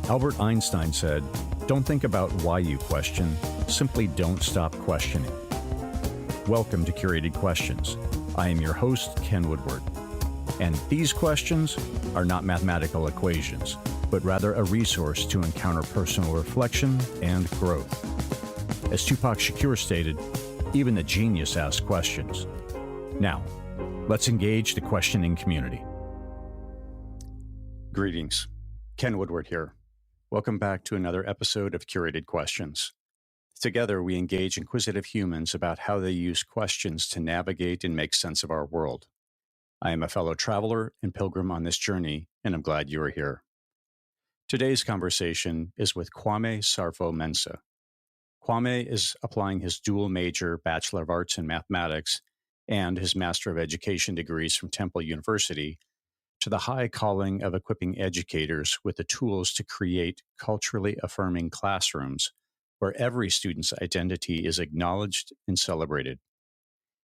Albert Einstein said, "Don't think about why you question, simply don't stop questioning." Welcome to Curated Questions. I am your host, Ken Woodward. And these questions are not mathematical equations, but rather a resource to encounter personal reflection and growth. As Tupac Shakur stated, even the genius asks questions. Now, let's engage the questioning community. Greetings. Ken Woodward here. Welcome back to another episode of Curated Questions. Together, we engage inquisitive humans about how they use questions to navigate and make sense of our world. I am a fellow traveler and pilgrim on this journey, and I'm glad you are here. Today's conversation is with Kwame Sarfo-Mensah. Kwame is applying his dual major Bachelor of Arts in Mathematics and his Master of Education degrees from Temple University to the high calling of equipping educators with the tools to create culturally affirming classrooms where every student's identity is acknowledged and celebrated.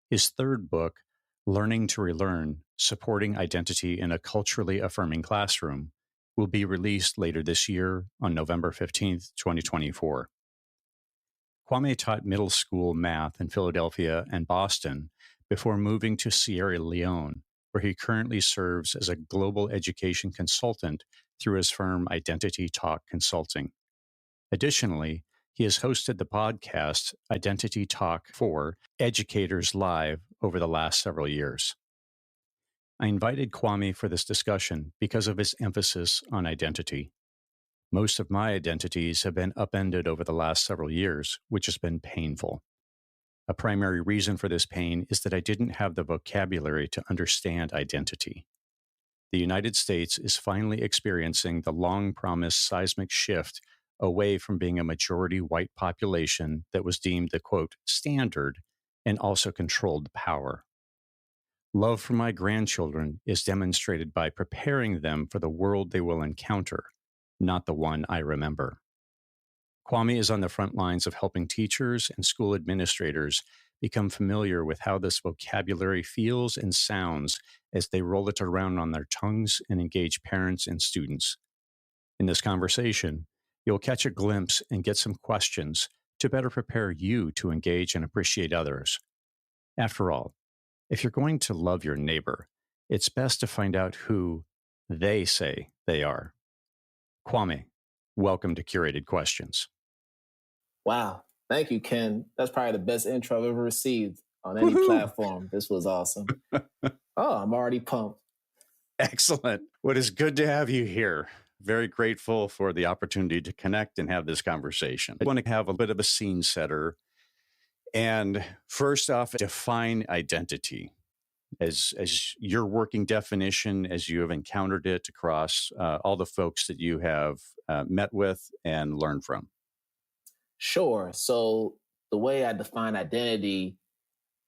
His third book, Learning to Relearn, Supporting Identity in a Culturally Affirming Classroom, will be released later this year on November 15th, 2024. Kwame taught middle school math in Philadelphia and Boston before moving to Sierra Leone, where he currently serves as a global education consultant through his firm Identity Talk Consulting. Additionally, he has hosted the podcast Identity Talk for Educators Live over the last several years. I invited Kwame for this discussion because of his emphasis on identity. Most of my identities have been upended over the last several years, which has been painful. A primary reason for this pain is that I didn't have the vocabulary to understand identity. The United States is finally experiencing the long-promised seismic shift away from being a majority white population that was deemed the, quote, standard and also controlled power. Love for my grandchildren is demonstrated by preparing them for the world they will encounter, not the one I remember. Kwame is on the front lines of helping teachers and school administrators become familiar with how this vocabulary feels and sounds as they roll it around on their tongues and engage parents and students. In this conversation, you'll catch a glimpse and get some questions to better prepare you to engage and appreciate others. After all, if you're going to love your neighbor, it's best to find out who they say they are. Kwame, welcome to Curated Questions. Wow. Thank you, Ken. That's probably the best intro I've ever received on any platform. This was awesome. I'm already pumped. Excellent. Well, it is good to have you here. Very grateful for the opportunity to connect and have this conversation. I want to have a bit of a scene setter. And first off, define identity as your working definition, as you have encountered it across all the folks that you have met with and learned from. Sure. So the way I define identity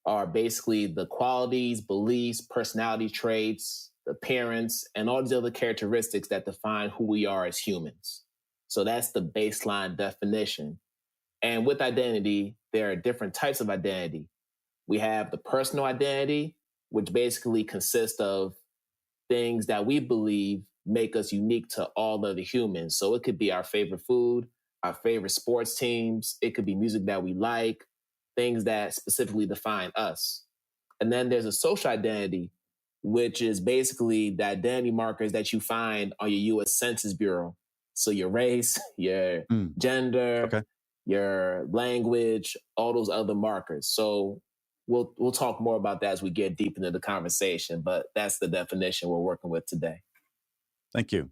are basically the qualities, beliefs, personality traits, appearance, and all these other characteristics that define who we are as humans. So that's the baseline definition. And with identity, there are different types of identity. We have the personal identity, which basically consists of things that we believe make us unique to all other humans. So it could be our favorite food, our favorite sports teams. It could be music that we like, things that specifically define us. And then there's a social identity, which is basically the identity markers that you find on your U.S. Census Bureau. So your race, your gender, your language, all those other markers. So we'll talk more about that as we get deep into the conversation, but that's the definition we're working with today. Thank you.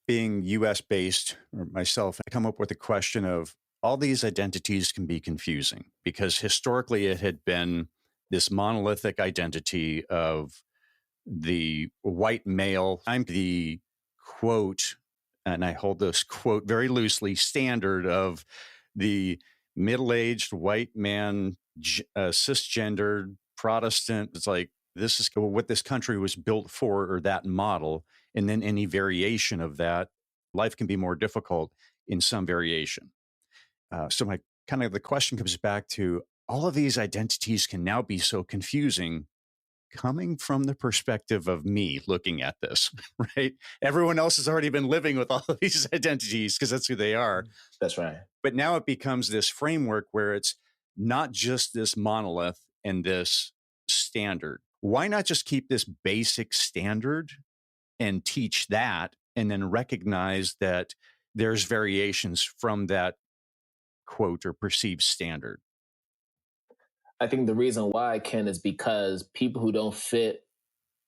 Being U.S.-based, or myself, I come up with the question of all these identities can be confusing because historically it had been this monolithic identity of the white male. I'm the quote, and I hold this quote very loosely, standard of the middle-aged white man, cisgendered Protestant. It's like, this is what this country was built for, or that model. And then any variation of that, life can be more difficult in some variation. So my kind of the question comes back to all of these identities can now be so confusing. coming from the perspective of me looking at this, right? Everyone else has already been living with all of these identities because that's who they are. That's right. But now it becomes this framework where it's not just this monolith and this standard. Why not just keep this basic standard and teach that, and then recognize that there's variations from that quote or perceived standard? I think the reason why, Ken, is because people who don't fit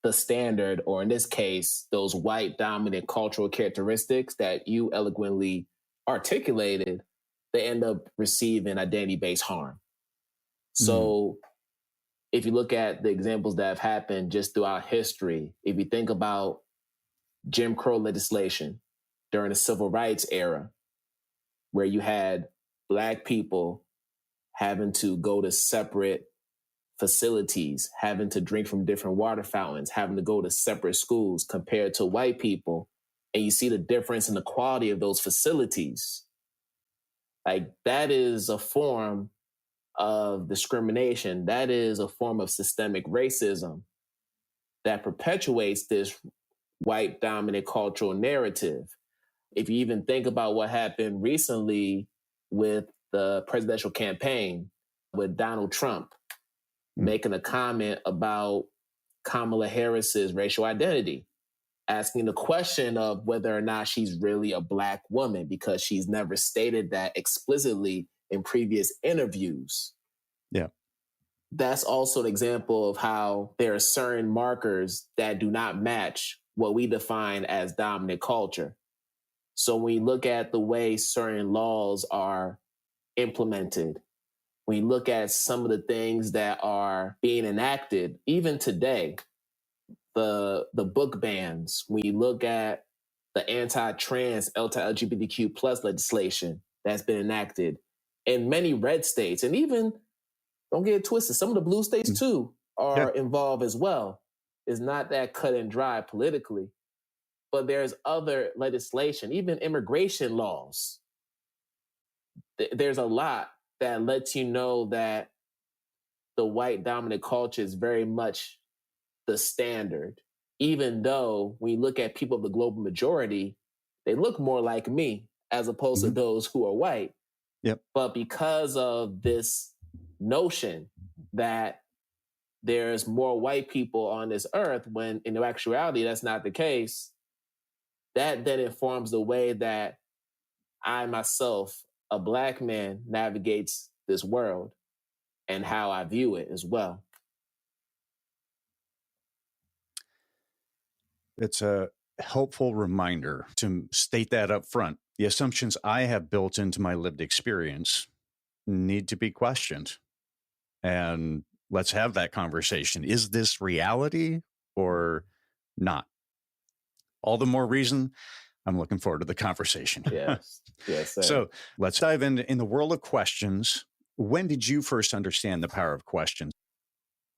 the standard, or in this case, those white dominant cultural characteristics that you eloquently articulated, they end up receiving identity-based harm. So if you look at the examples that have happened just throughout history, if you think about Jim Crow legislation during the civil rights era, where you had Black people having to go to separate facilities, having to drink from different water fountains, having to go to separate schools compared to white people, and you see the difference in the quality of those facilities, like that is a form of discrimination. That is a form of systemic racism that perpetuates this white dominant cultural narrative. If you even think about what happened recently with the presidential campaign with Donald Trump making a comment about Kamala Harris's racial identity, asking the question of whether or not she's really a Black woman, because she's never stated that explicitly in previous interviews. Yeah. That's also an example of how there are certain markers that do not match what we define as dominant culture. So when you look at the way certain laws are implemented, when you look at some of the things that are being enacted, even today, the book bans, when you look at the anti-trans, anti-LGBTQ plus legislation that's been enacted in many red states, and even, don't get it twisted, some of the blue states too are involved as well. It's not that cut and dry politically, but there's other legislation, even immigration laws. There's a lot that lets you know that the white dominant culture is very much the standard, even though when you look at people of the global majority, they look more like me as opposed to those who are white. Yep. But because of this notion that there's more white people on this earth, when in actuality that's not the case, that then informs the way that I myself, a Black man, navigates this world and how I view it as well. It's a helpful reminder to state that up front. The assumptions I have built into my lived experience need to be questioned. And let's have that conversation. Is this reality or not? All the more reason I'm looking forward to the conversation. Yes. Yes, sir. So let's dive in the world of questions. When did you first understand the power of questions?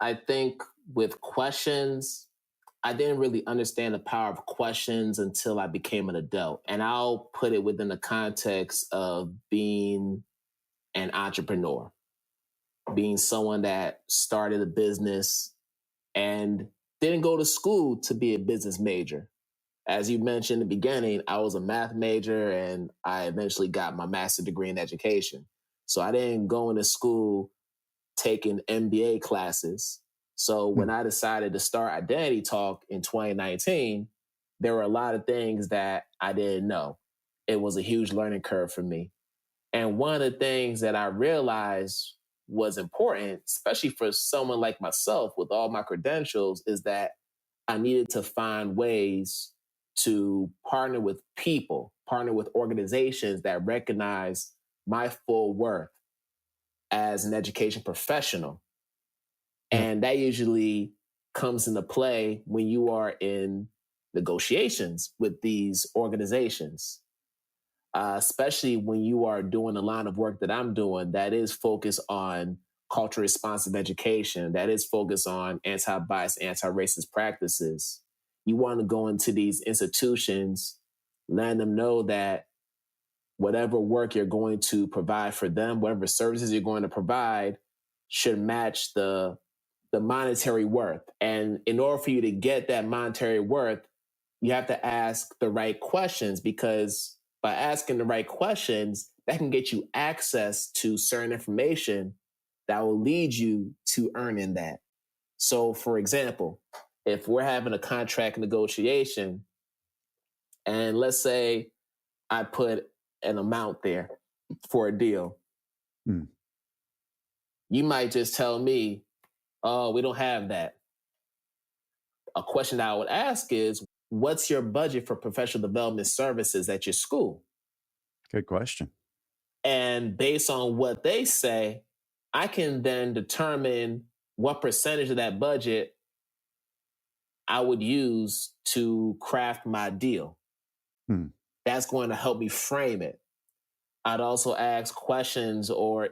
I think with questions, I didn't really understand the power of questions until I became an adult. And I'll put it within the context of being an entrepreneur, being someone that started a business and didn't go to school to be a business major. As you mentioned in the beginning, I was a math major and I eventually got my master's degree in education. So I didn't go into school taking MBA classes. So when I decided to start Identity Talk in 2019, there were a lot of things that I didn't know. It was a huge learning curve for me. And one of the things that I realized was important, especially for someone like myself with all my credentials, is that I needed to find ways to partner with people, partner with organizations that recognize my full worth as an education professional. And that usually comes into play when you are in negotiations with these organizations, especially when you are doing the line of work that I'm doing that is focused on culturally responsive education, that is focused on anti-bias, anti-racist practices. You want to go into these institutions, letting them know that whatever work you're going to provide for them, whatever services you're going to provide, should match the the monetary worth. And in order for you to get that monetary worth, you have to ask the right questions, because by asking the right questions, that can get you access to certain information that will lead you to earning that. So, for example, if we're having a contract negotiation, and let's say I put an amount there for a deal, you might just tell me, oh, we don't have that. A question that I would ask is, what's your budget for professional development services at your school? Good question. And based on what they say, I can then determine what percentage of that budget I would use to craft my deal. That's going to help me frame it. I'd also ask questions or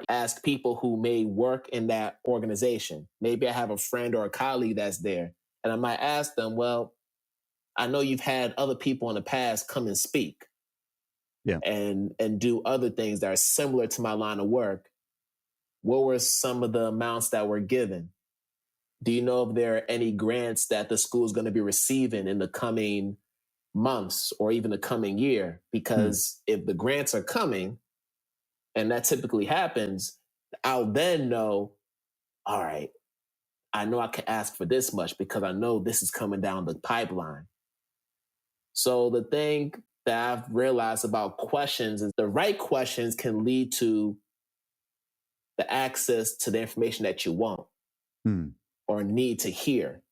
ask people who may work in that organization. Maybe I have a friend or a colleague that's there, and I might ask them, well, I know you've had other people in the past come and speak, and do other things that are similar to my line of work. What were some of the amounts that were given? Do you know if there are any grants that the school is going to be receiving in the coming months or even the coming year? Because if the grants are coming, and that typically happens, I'll then know, all right, I know I can ask for this much because I know this is coming down the pipeline. So the thing that I've realized about questions is the right questions can lead to the access to the information that you want or need to hear.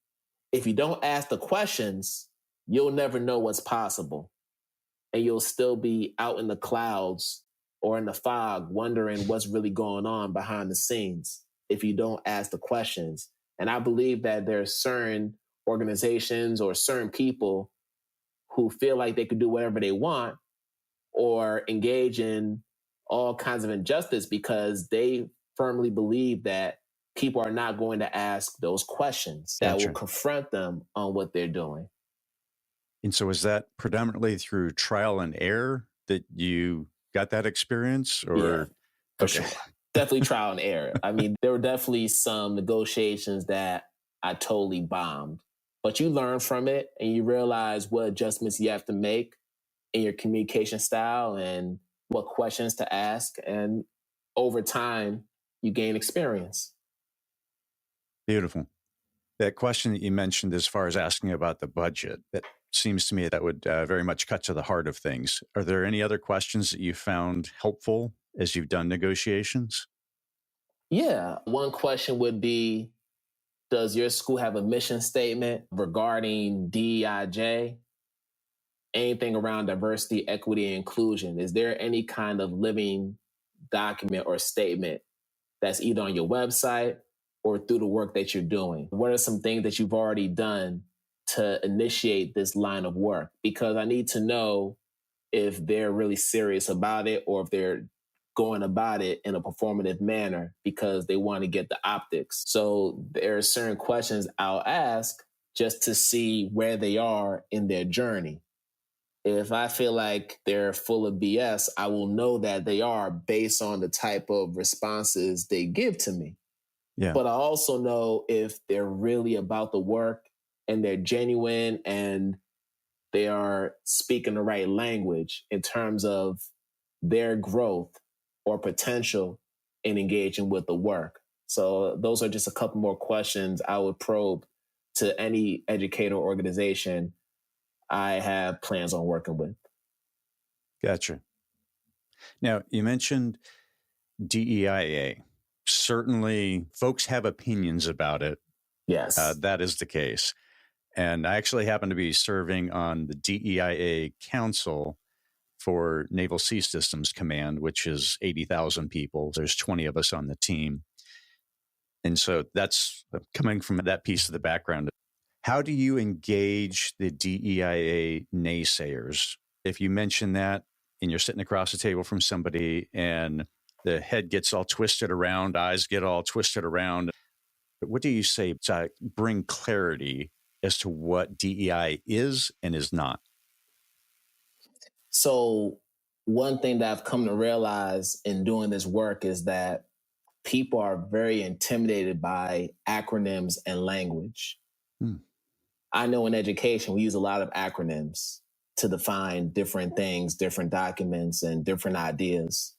If you don't ask the questions, you'll never know what's possible. And you'll still be out in the clouds or in the fog wondering what's really going on behind the scenes if you don't ask the questions. And I believe that there are certain organizations or certain people who feel like they could do whatever they want or engage in all kinds of injustice because they firmly believe that people are not going to ask those questions that will confront them on what they're doing. And so is that predominantly through trial and error that you got that experience? Or yeah, for sure. Definitely trial and error. I mean, there were definitely some negotiations that I totally bombed, but you learn from it and you realize what adjustments you have to make in your communication style and what questions to ask. And over time, you gain experience. Beautiful. That question that you mentioned as far as asking about the budget, that seems to me that would very much cut to the heart of things. Are there any other questions that you found helpful as you've done negotiations? Yeah. One question would be, does your school have a mission statement regarding DEIJ? Anything around diversity, equity, and inclusion? Is there any kind of living document or statement that's either on your website or through the work that you're doing? What are some things that you've already done to initiate this line of work? Because I need to know if they're really serious about it or if they're going about it in a performative manner because they want to get the optics. So there are certain questions I'll ask just to see where they are in their journey. If I feel like they're full of BS, I will know that they are based on the type of responses they give to me. Yeah. But I also know if they're really about the work and they're genuine and they are speaking the right language in terms of their growth or potential in engaging with the work. So those are just a couple more questions I would probe to any educator organization I have plans on working with. Gotcha. Now, you mentioned DEIA. Certainly, folks have opinions about it. Yes. That is the case. And I actually happen to be serving on the DEIA Council for Naval Sea Systems Command, which is 80,000 people. There's 20 of us on the team. And so that's coming from that piece of the background. How do you engage the DEIA naysayers? If you mention that and you're sitting across the table from somebody and the head gets all twisted around, eyes get all twisted around, what do you say to bring clarity as to what DEI is and is not? So one thing that I've come to realize in doing this work is that people are very intimidated by acronyms and language. I know in education, we use a lot of acronyms to define different things, different documents, and different ideas.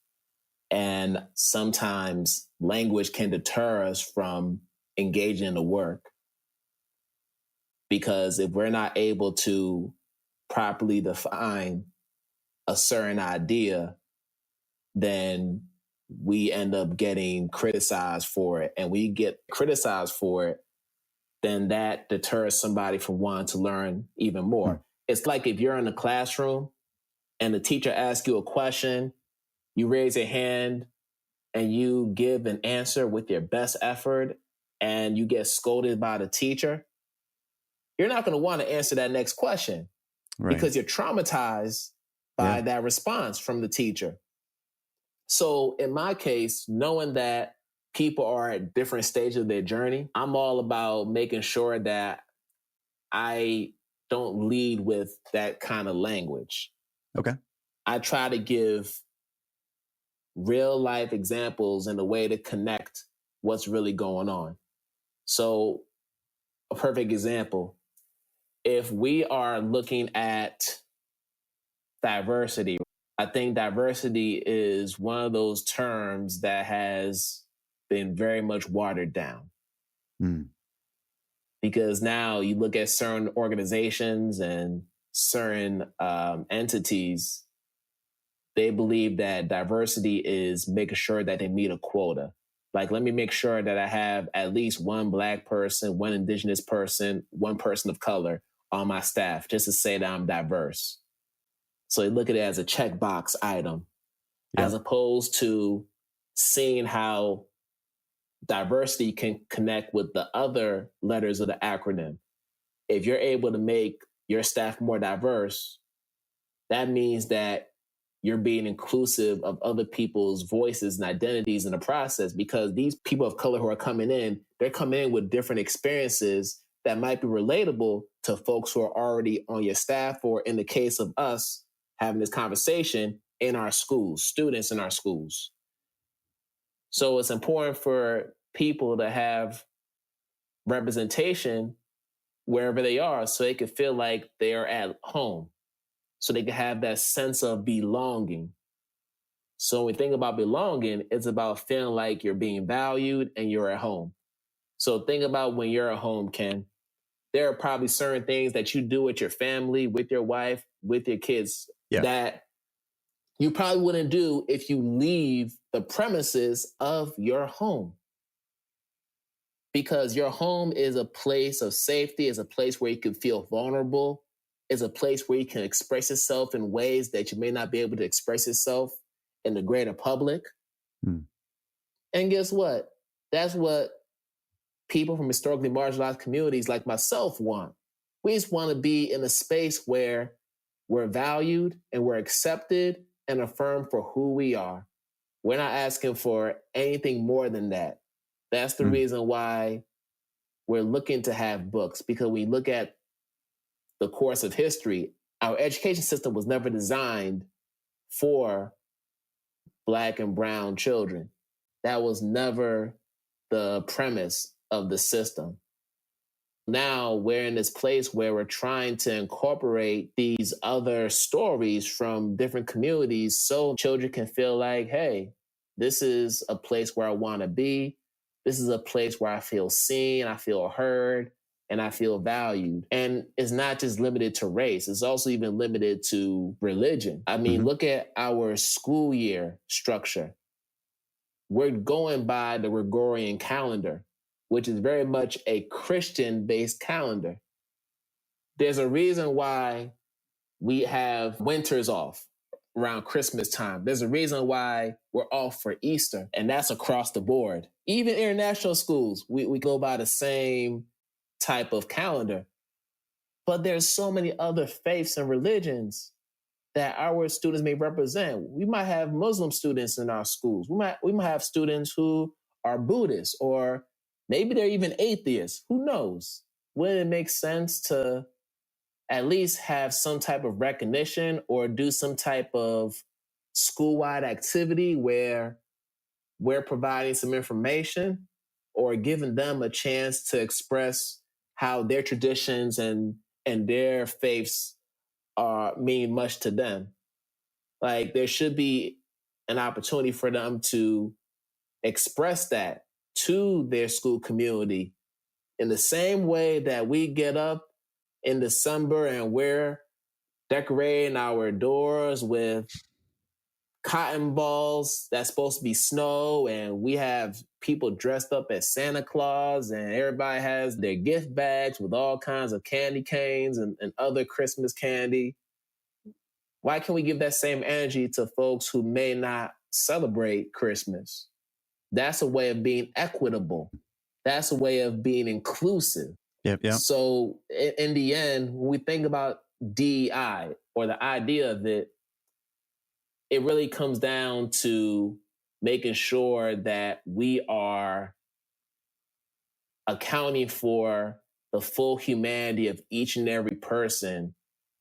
And sometimes language can deter us from engaging in the work. Because if we're not able to properly define a certain idea, then we end up getting criticized for it. And we get criticized for it, then that deters somebody from wanting to learn even more. It's like if you're in a classroom and the teacher asks you a question, you raise your hand and you give an answer with your best effort and you get scolded by the teacher, you're not going to want to answer that next question because you're traumatized by that response from the teacher. So in my case, knowing that people are at different stages of their journey, I'm all about making sure that I don't lead with that kind of language. Okay. I try to give real life examples in a way to connect what's really going on. So a perfect example, if we are looking at diversity, I think diversity is one of those terms that has been very much watered down. Because now you look at certain organizations and certain entities, they believe that diversity is making sure that they meet a quota. Like, let me make sure that I have at least one Black person, one Indigenous person, one person of color on my staff, just to say that I'm diverse. So they look at it as a checkbox item, as opposed to seeing how diversity can connect with the other letters of the acronym. If you're able to make your staff more diverse, that means that you're being inclusive of other people's voices and identities in the process, because these people of color who are coming in, they're coming in with different experiences that might be relatable to folks who are already on your staff, or in the case of us having this conversation, in our schools, students in our schools. So it's important for people to have representation wherever they are so they can feel like they are at home, so they can have that sense of belonging. So when we think about belonging, it's about feeling like you're being valued and you're at home. So think about when you're at home, Ken. There are probably certain things that you do with your family, with your wife, with your kids that you probably wouldn't do if you leave the premises of your home. Because your home is a place of safety, is a place where you can feel vulnerable, is a place where you can express yourself in ways that you may not be able to express yourself in the greater public. And guess what? That's what people from historically marginalized communities like myself want. We just want to be in a space where we're valued and we're accepted and affirmed for who we are. We're not asking for anything more than that. That's the reason why we're looking to have books, because we look at the course of history, our education system was never designed for Black and brown children. That was never the premise of the system. Now we're in this place where we're trying to incorporate these other stories from different communities so children can feel like, hey, this is a place where I want to be. This is a place where I feel seen, I feel heard, and I feel valued. And it's not just limited to race. It's also even limited to religion. I mean, look at our school year structure. We're going by the Gregorian calendar, which is very much a Christian-based calendar. There's a reason why we have winters off around Christmas time. There's a reason why we're off for Easter, and that's across the board. Even international schools, we go by the same type of calendar. But there's so many other faiths and religions that our students may represent. We might have Muslim students in our schools. We might have students who are Buddhists, or maybe they're even atheists. Who knows? Wouldn't it make sense to at least have some type of recognition or do some type of school-wide activity where we're providing some information or giving them a chance to express how their traditions and their faiths mean much to them. Like there should be an opportunity for them to express that to their school community in the same way that we get up in December and we're decorating our doors with cotton balls that's supposed to be snow, and we have people dressed up as Santa Claus, and everybody has their gift bags with all kinds of candy canes and other Christmas candy. Why can't we give that same energy to folks who may not celebrate Christmas? That's a way of being equitable. That's a way of being inclusive. Yep. So in the end, when we think about DEI or the idea of it, it really comes down to making sure that we are accounting for the full humanity of each and every person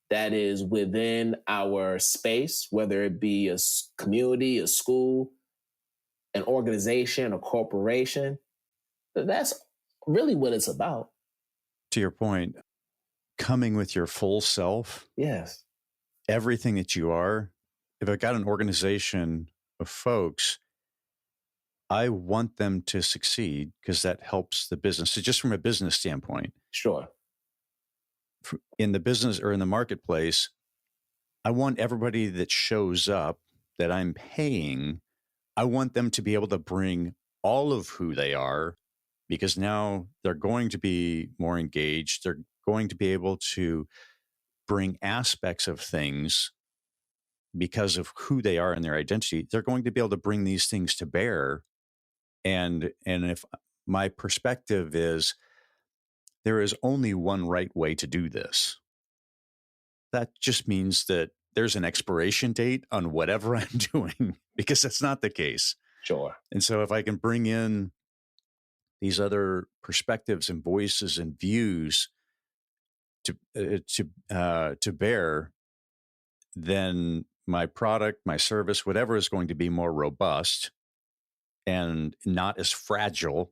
that is within our space, whether it be a community, a school, an organization, a corporation. That's really what it's about. To your point, coming with your full self. Yes. Everything that you are. If I've got an organization of folks, I want them to succeed because that helps the business. So just from a business standpoint. Sure. In the business or in the marketplace, I want everybody that shows up that I'm paying, I want them to be able to bring all of who they are, because now they're going to be more engaged. They're going to be able to bring aspects of things because of who they are and their identity. They're going to be able to bring these things to bear. And if my perspective is there is only one right way to do this, that just means that there's an expiration date on whatever I'm doing, because that's not the case. Sure. And so if I can bring in these other perspectives and voices and views to bear, then my product, my service, whatever is going to be more robust and not as fragile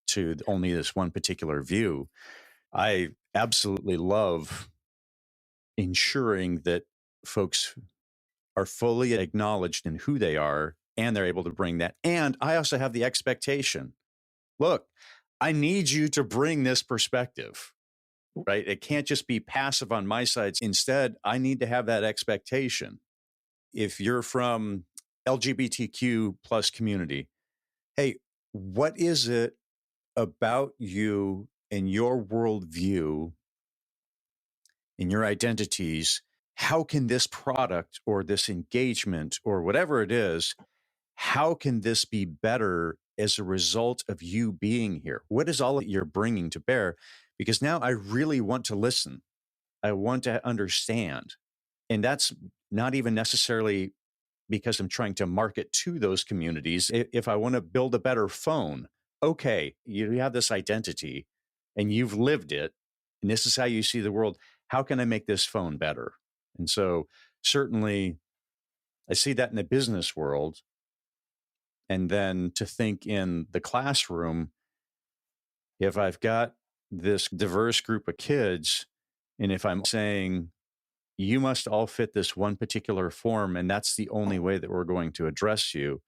to only this one particular view. I absolutely love ensuring that folks are fully acknowledged in who they are and they're able to bring that. And I also have the expectation, look, I need you to bring this perspective, right? It can't just be passive on my side. Instead, I need to have that expectation. If you're from LGBTQ plus community, hey, what is it about you and your worldview and your identities? How can this product or this engagement or whatever it is, how can this be better as a result of you being here? What is all that you're bringing to bear? Because now I really want to listen. I want to understand. And that's not even necessarily because I'm trying to market to those communities. If I want to build a better phone, okay, you have this identity and you've lived it, and this is how you see the world. How can I make this phone better? And so certainly I see that in the business world. And then to think in the classroom, if I've got this diverse group of kids, and if I'm saying, you must all fit this one particular form, and that's the only way that we're going to address you,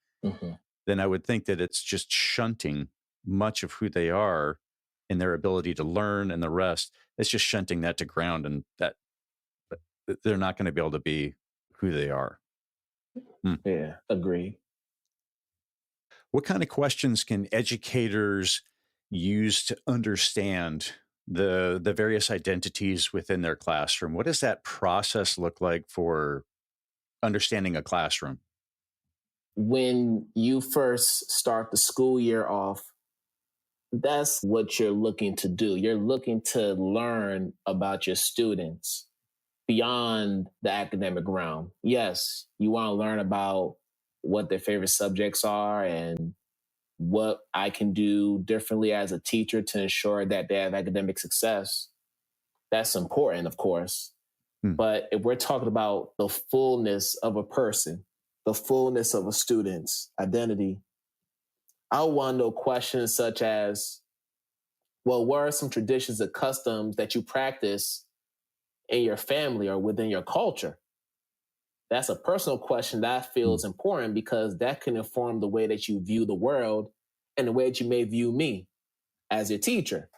then I would think that it's just shunting much of who they are and their ability to learn and the rest. It's just shunting that to ground, and that they're not going to be able to be who they are. Yeah, agree. What kind of questions can educators use to understand the various identities within their classroom? What does that process look like for understanding a classroom? When you first start the school year off, that's what you're looking to do. You're looking to learn about your students beyond the academic realm. Yes, you want to learn about what their favorite subjects are and what I can do differently as a teacher to ensure that they have academic success. That's important, of course. But if we're talking about the fullness of a person, the fullness of a student's identity, I want to know questions such as, well, what are some traditions or customs that you practice in your family or within your culture? That's a personal question that I feel is important because that can inform the way that you view the world and the way that you may view me as your teacher.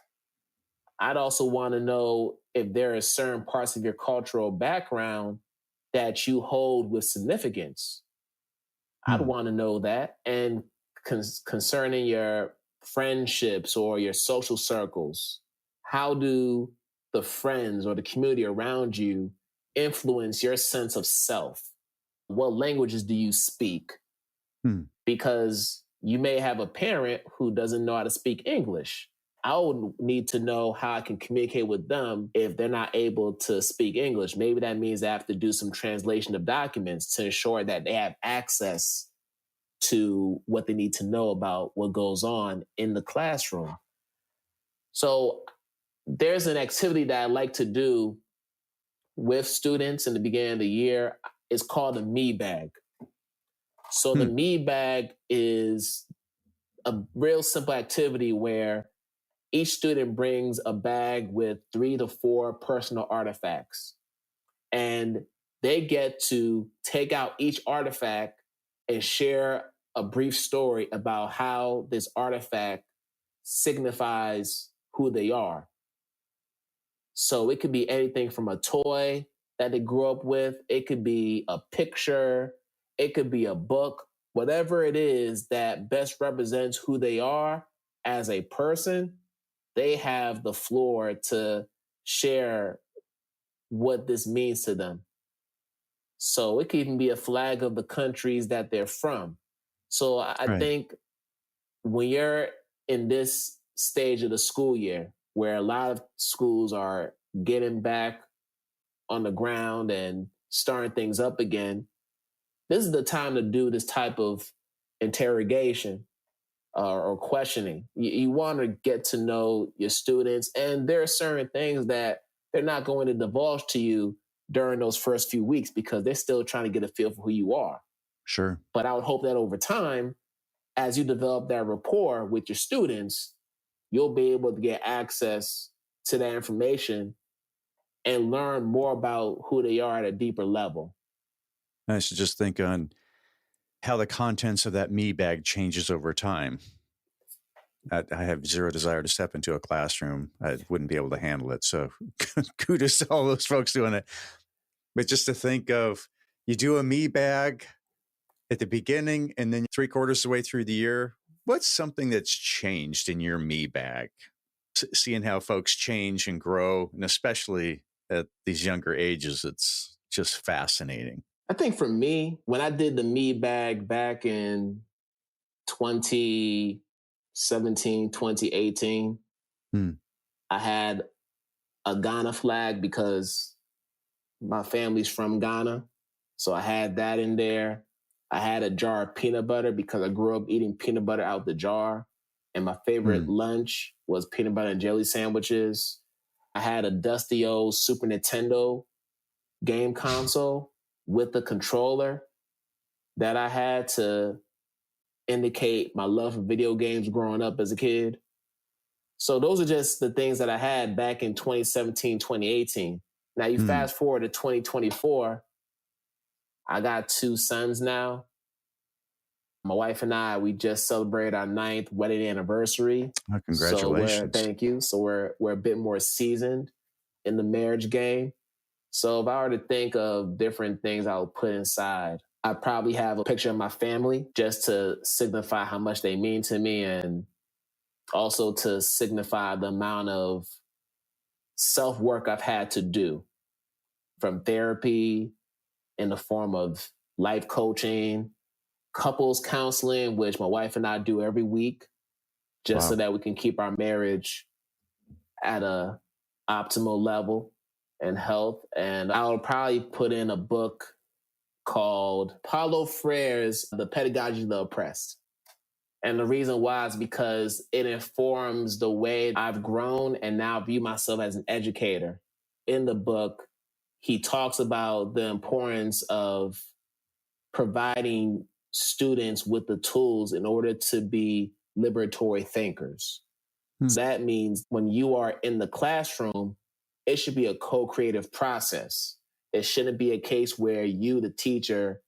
I'd also want to know if there are certain parts of your cultural background that you hold with significance. I'd want to know that. And concerning your friendships or your social circles, how do the friends or the community around you influence your sense of self? What languages do you speak? Because you may have a parent who doesn't know how to speak English. I would need to know how I can communicate with them if they're not able to speak English. Maybe that means I have to do some translation of documents to ensure that they have access to what they need to know about what goes on in the classroom. So there's an activity that I like to do with students in the beginning of the year. It's called a me bag. So the me bag is a real simple activity where each student brings a bag with 3 to 4 personal artifacts. And they get to take out each artifact and share a brief story about how this artifact signifies who they are. So it could be anything from a toy that they grew up with, it could be a picture, it could be a book, whatever it is that best represents who they are as a person, they have the floor to share what this means to them. So it could even be a flag of the countries that they're from. So I think when you're in this stage of the school year, where a lot of schools are getting back on the ground and starting things up again, this is the time to do this type of interrogation or questioning. You want to get to know your students, and there are certain things that they're not going to divulge to you during those first few weeks because they're still trying to get a feel for who you are. Sure. But I would hope that over time, as you develop that rapport with your students, you'll be able to get access to that information and learn more about who they are at a deeper level. I should just think on how the contents of that me bag changes over time. I have zero desire to step into a classroom. I wouldn't be able to handle it. So kudos to all those folks doing it. But just to think of, you do a me bag at the beginning and then 3/4 of the way through the year, what's something that's changed in your me bag? Seeing how folks change and grow, and especially at these younger ages, it's just fascinating. I think for me, when I did the me bag back in 2017, 2018, I had a Ghana flag because my family's from Ghana. So I had that in there. I had a jar of peanut butter because I grew up eating peanut butter out the jar. And my favorite lunch was peanut butter and jelly sandwiches. I had a dusty old Super Nintendo game console with the controller that I had to indicate my love for video games growing up as a kid. So those are just the things that I had back in 2017, 2018. Now you fast forward to 2024, I got 2 sons now. My wife and I, we just celebrated our 9th wedding anniversary. Oh, congratulations. Thank you. So we're a bit more seasoned in the marriage game. So if I were to think of different things I would put inside, I probably have a picture of my family just to signify how much they mean to me and also to signify the amount of self-work I've had to do, from therapy in the form of life coaching, couples counseling, which my wife and I do every week, just so that we can keep our marriage at a optimal level and health. And I would probably put in a book called Paulo Freire's The Pedagogy of the Oppressed. And the reason why is because it informs the way I've grown and now view myself as an educator. In the book, he talks about the importance of providing students with the tools in order to be liberatory thinkers. Hmm. So that means when you are in the classroom, it should be a co-creative process. It shouldn't be a case where you, the teacher,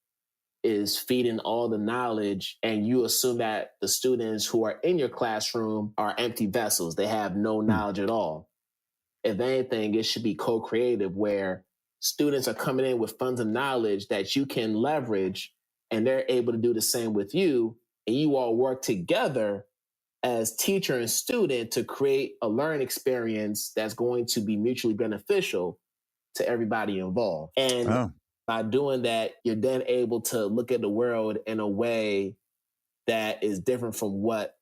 is feeding all the knowledge and you assume that the students who are in your classroom are empty vessels. They have no knowledge at all. If anything, it should be co-creative where students are coming in with funds of knowledge that you can leverage and they're able to do the same with you. And you all work together as teacher and student to create a learning experience that's going to be mutually beneficial to everybody involved. And by doing that, you're then able to look at the world in a way that is different from what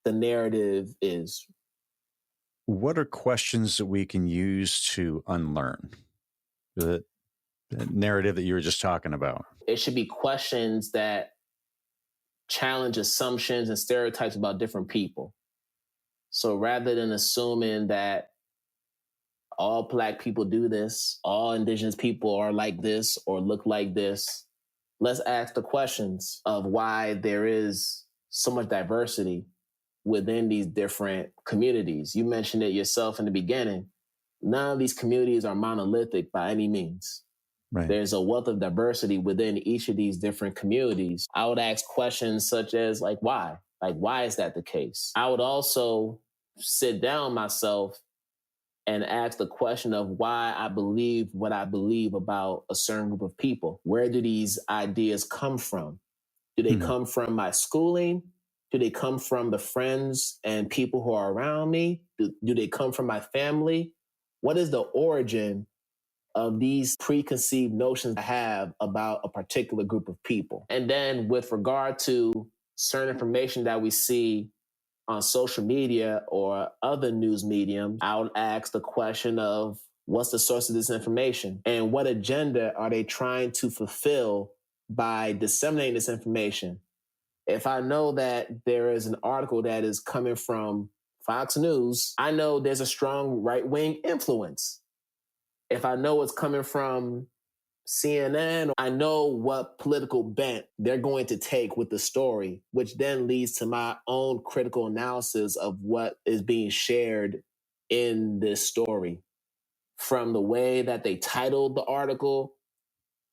the narrative is. What are questions that we can use to unlearn the narrative that you were just talking about? It should be questions that challenge assumptions and stereotypes about different people. So rather than assuming that all Black people do this, all Indigenous people are like this or look like this, let's ask the questions of why there is so much diversity within these different communities. You mentioned it yourself in the beginning. None of these communities are monolithic by any means. Right. There's a wealth of diversity within each of these different communities. I would ask questions such as, like, why? Like, why is that the case? I would also sit down myself and ask the question of why I believe what I believe about a certain group of people. Where do these ideas come from? Do they come from my schooling? Do they come from the friends and people who are around me? Do they come from my family? What is the origin of these preconceived notions I have about a particular group of people? And then with regard to certain information that we see on social media or other news mediums, I would ask the question of what's the source of this information and what agenda are they trying to fulfill by disseminating this information? If I know that there is an article that is coming from Fox News, I know there's a strong right-wing influence. If I know it's coming from CNN, I know what political bent they're going to take with the story, which then leads to my own critical analysis of what is being shared in this story. From the way that they titled the article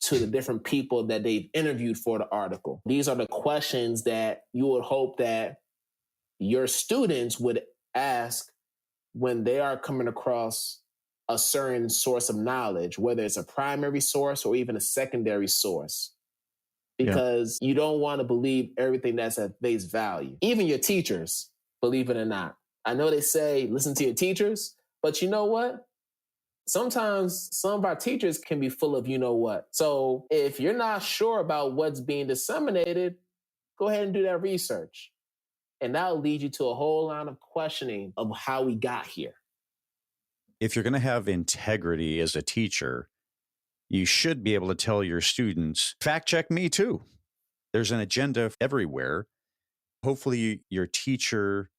to the different people that they've interviewed for the article. These are the questions that you would hope that your students would ask when they are coming across a certain source of knowledge, whether it's a primary source or even a secondary source, because you don't want to believe everything that's at face value. Even your teachers, believe it or not. I know they say, listen to your teachers, but you know what? Sometimes some of our teachers can be full of you know what. So if you're not sure about what's being disseminated, go ahead and do that research. And that'll lead you to a whole lot of questioning of how we got here. If you're going to have integrity as a teacher, you should be able to tell your students, fact check me too. There's an agenda everywhere. Hopefully your teacher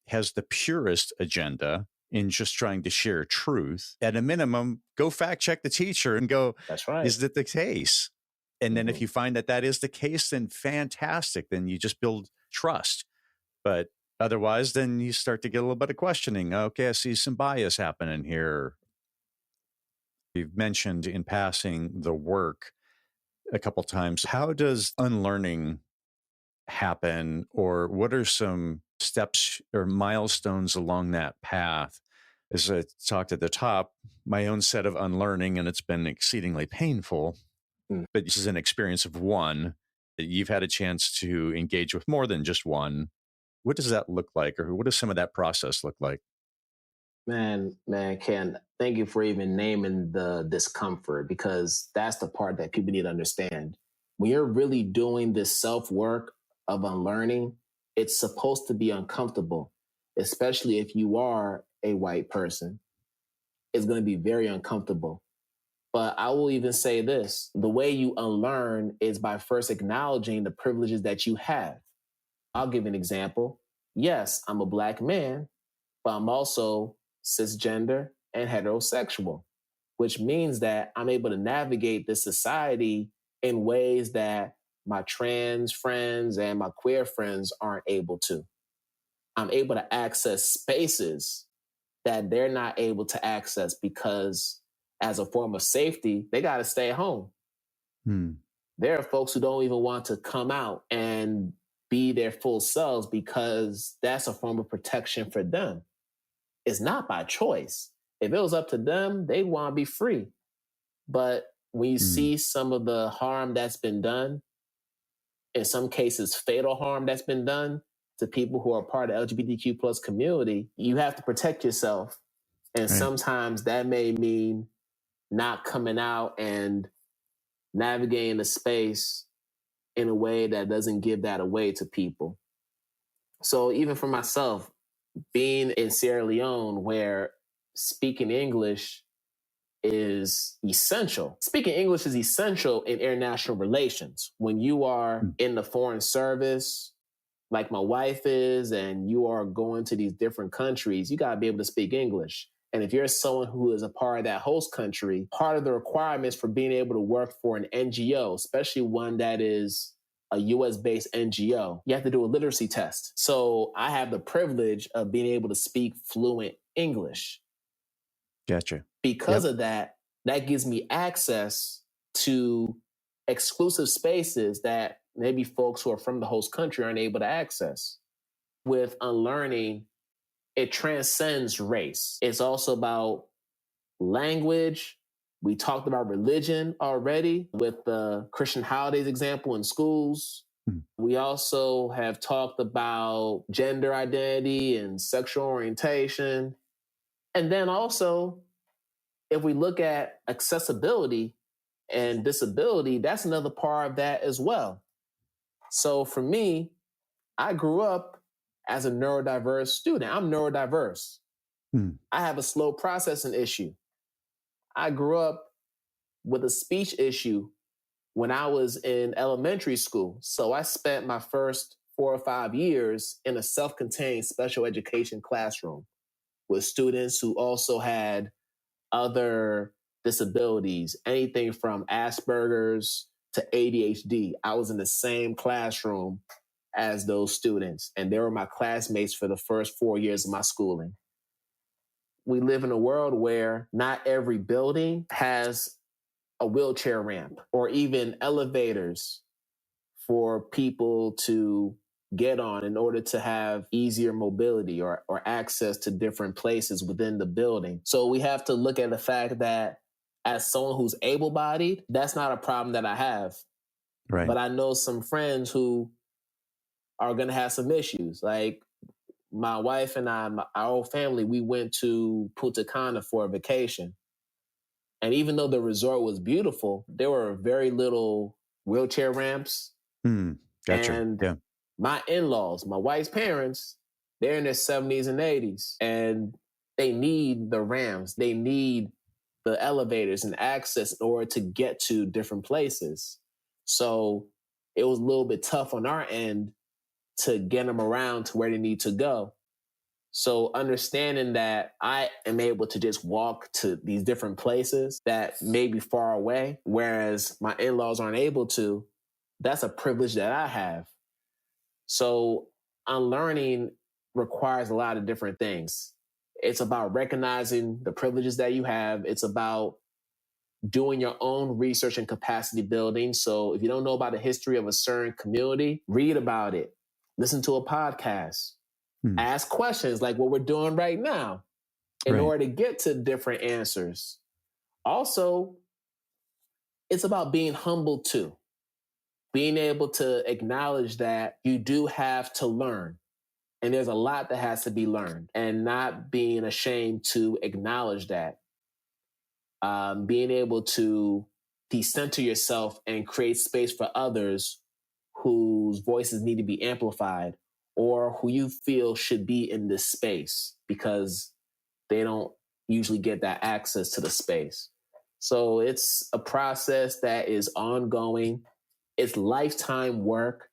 has the purest agenda in just trying to share truth. At a minimum, go fact check the teacher and go, that's right. Is that the case? And then if you find that that is the case, then fantastic. Then you just build trust. But otherwise, then you start to get a little bit of questioning. Okay, I see some bias happening here. You've mentioned in passing the work a couple times. How does unlearning happen, or what are some steps or milestones along that path? As I talked at the top, my own set of unlearning, and it's been exceedingly painful, but this is an experience of one. You've had a chance to engage with more than just one. What does that look like, or what does some of that process look like? Man, Ken, thank you for even naming the discomfort, because that's the part that people need to understand. When you're really doing this self-work of unlearning, it's supposed to be uncomfortable, especially if you are a white person. It's going to be very uncomfortable. But I will even say this, the way you unlearn is by first acknowledging the privileges that you have. I'll give an example. Yes, I'm a Black man, but I'm also cisgender and heterosexual, which means that I'm able to navigate this society in ways that my trans friends and my queer friends aren't able to. I'm able to access spaces that they're not able to access because, as a form of safety, they got to stay at home. There are folks who don't even want to come out and be their full selves because that's a form of protection for them. It's not by choice. If it was up to them, they want to be free. But when you see some of the harm that's been done, in some cases, fatal harm that's been done to people who are part of the LGBTQ plus community, you have to protect yourself. And sometimes that may mean not coming out and navigating the space in a way that doesn't give that away to people. So even for myself, being in Sierra Leone, where speaking English is essential. Speaking English is essential in international relations. When you are in the foreign service, like my wife is, and you are going to these different countries, you got to be able to speak English. And if you're someone who is a part of that host country, part of the requirements for being able to work for an NGO, especially one that is a US-based NGO, you have to do a literacy test. So I have the privilege of being able to speak fluent English. Gotcha. Because of that, that gives me access to exclusive spaces that maybe folks who are from the host country aren't able to access. With Unlearning, it transcends race. It's also about language. We talked about religion already with the Christian holidays example in schools. We also have talked about gender identity and sexual orientation. And then also, if we look at accessibility and disability, that's another part of that as well. So for me, I grew up as a neurodiverse student. I'm neurodiverse. I have a slow processing issue. I grew up with a speech issue when I was in elementary school. So I spent my first 4 or 5 years in a self-contained special education classroom with students who also had other disabilities, anything from Asperger's to ADHD. I was in the same classroom as those students, and they were my classmates for the first 4 years of my schooling. We live in a world where not every building has a wheelchair ramp or even elevators for people to get on in order to have easier mobility or access to different places within the building. So we have to look at the fact that as someone who's able-bodied, that's not a problem that I have. Right. But I know some friends who are going to have some issues. Like my wife and I, our whole family, we went to Punta Cana for a vacation. And even though the resort was beautiful, there were very little wheelchair ramps. Gotcha. And my in-laws, my wife's parents, they're in their 70s and 80s, and they need the ramps. They need the elevators and access in order to get to different places. So it was a little bit tough on our end to get them around to where they need to go. So understanding that I am able to just walk to these different places that may be far away, whereas my in-laws aren't able to, that's a privilege that I have. So unlearning requires a lot of different things. It's about recognizing the privileges that you have. It's about doing your own research and capacity building. So if you don't know about the history of a certain community, read about it. Listen to a podcast. Ask questions like what we're doing right now in order to get to different answers. Also, it's about being humble too. Being able to acknowledge that you do have to learn. And there's a lot that has to be learned, and not being ashamed to acknowledge that. Being able to decenter yourself and create space for others whose voices need to be amplified or who you feel should be in this space because they don't usually get that access to the space. So it's a process that is ongoing. It's lifetime work.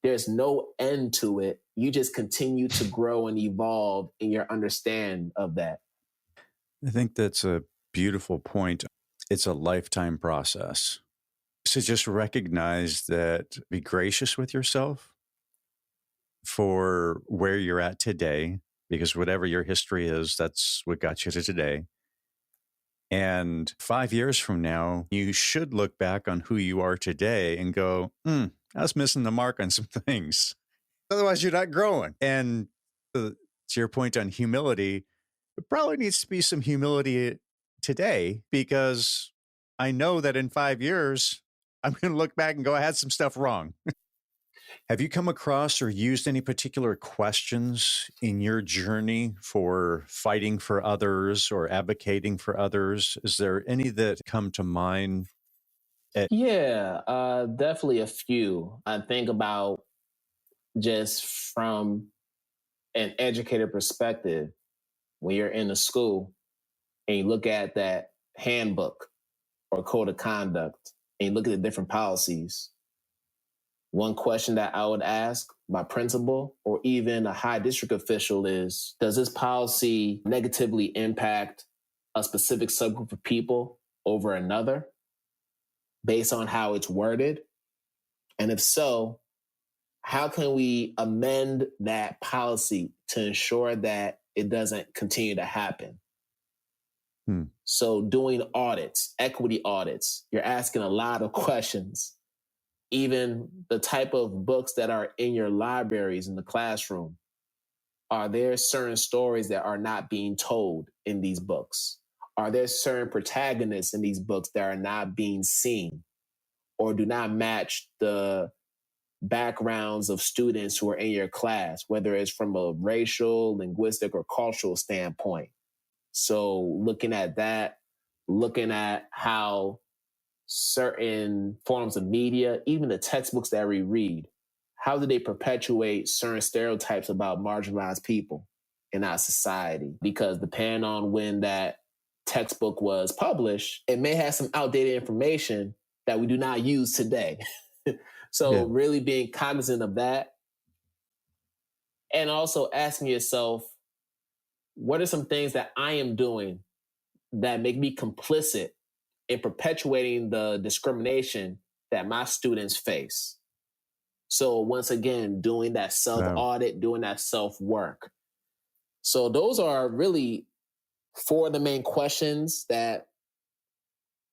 There's no end to it. You just continue to grow and evolve in your understanding of that. I think that's a beautiful point. It's a lifetime process. So just recognize that, be gracious with yourself for where you're at today, because whatever your history is, that's what got you to today. And 5 years from now, you should look back on who you are today and go, I was missing the mark on some things. Otherwise, you're not growing. And to your point on humility, there probably needs to be some humility today, because I know that in 5 years, I'm going to look back and go, I had some stuff wrong. Have you come across or used any particular questions in your journey for fighting for others or advocating for others? Is there any that come to mind? Yeah, definitely a few. I think about just from an educator perspective, when you're in a school and you look at that handbook or code of conduct and you look at the different policies, one question that I would ask my principal or even a high district official is, does this policy negatively impact a specific subgroup of people over another based on how it's worded? And if so, how can we amend that policy to ensure that it doesn't continue to happen? So doing audits, equity audits, you're asking a lot of questions. Even the type of books that are in your libraries in the classroom, are there certain stories that are not being told in these books? Are there certain protagonists in these books that are not being seen or do not match the backgrounds of students who are in your class, whether it's from a racial, linguistic, or cultural standpoint? So looking at that, looking at how certain forms of media, even the textbooks that we read, how do they perpetuate certain stereotypes about marginalized people in our society? Because depending on when that textbook was published, it may have some outdated information that we do not use today. So really being cognizant of that, and also asking yourself, what are some things that I am doing that make me complicit in perpetuating the discrimination that my students face? So once again, doing that self-audit, doing that self-work. So those are really four of the main questions that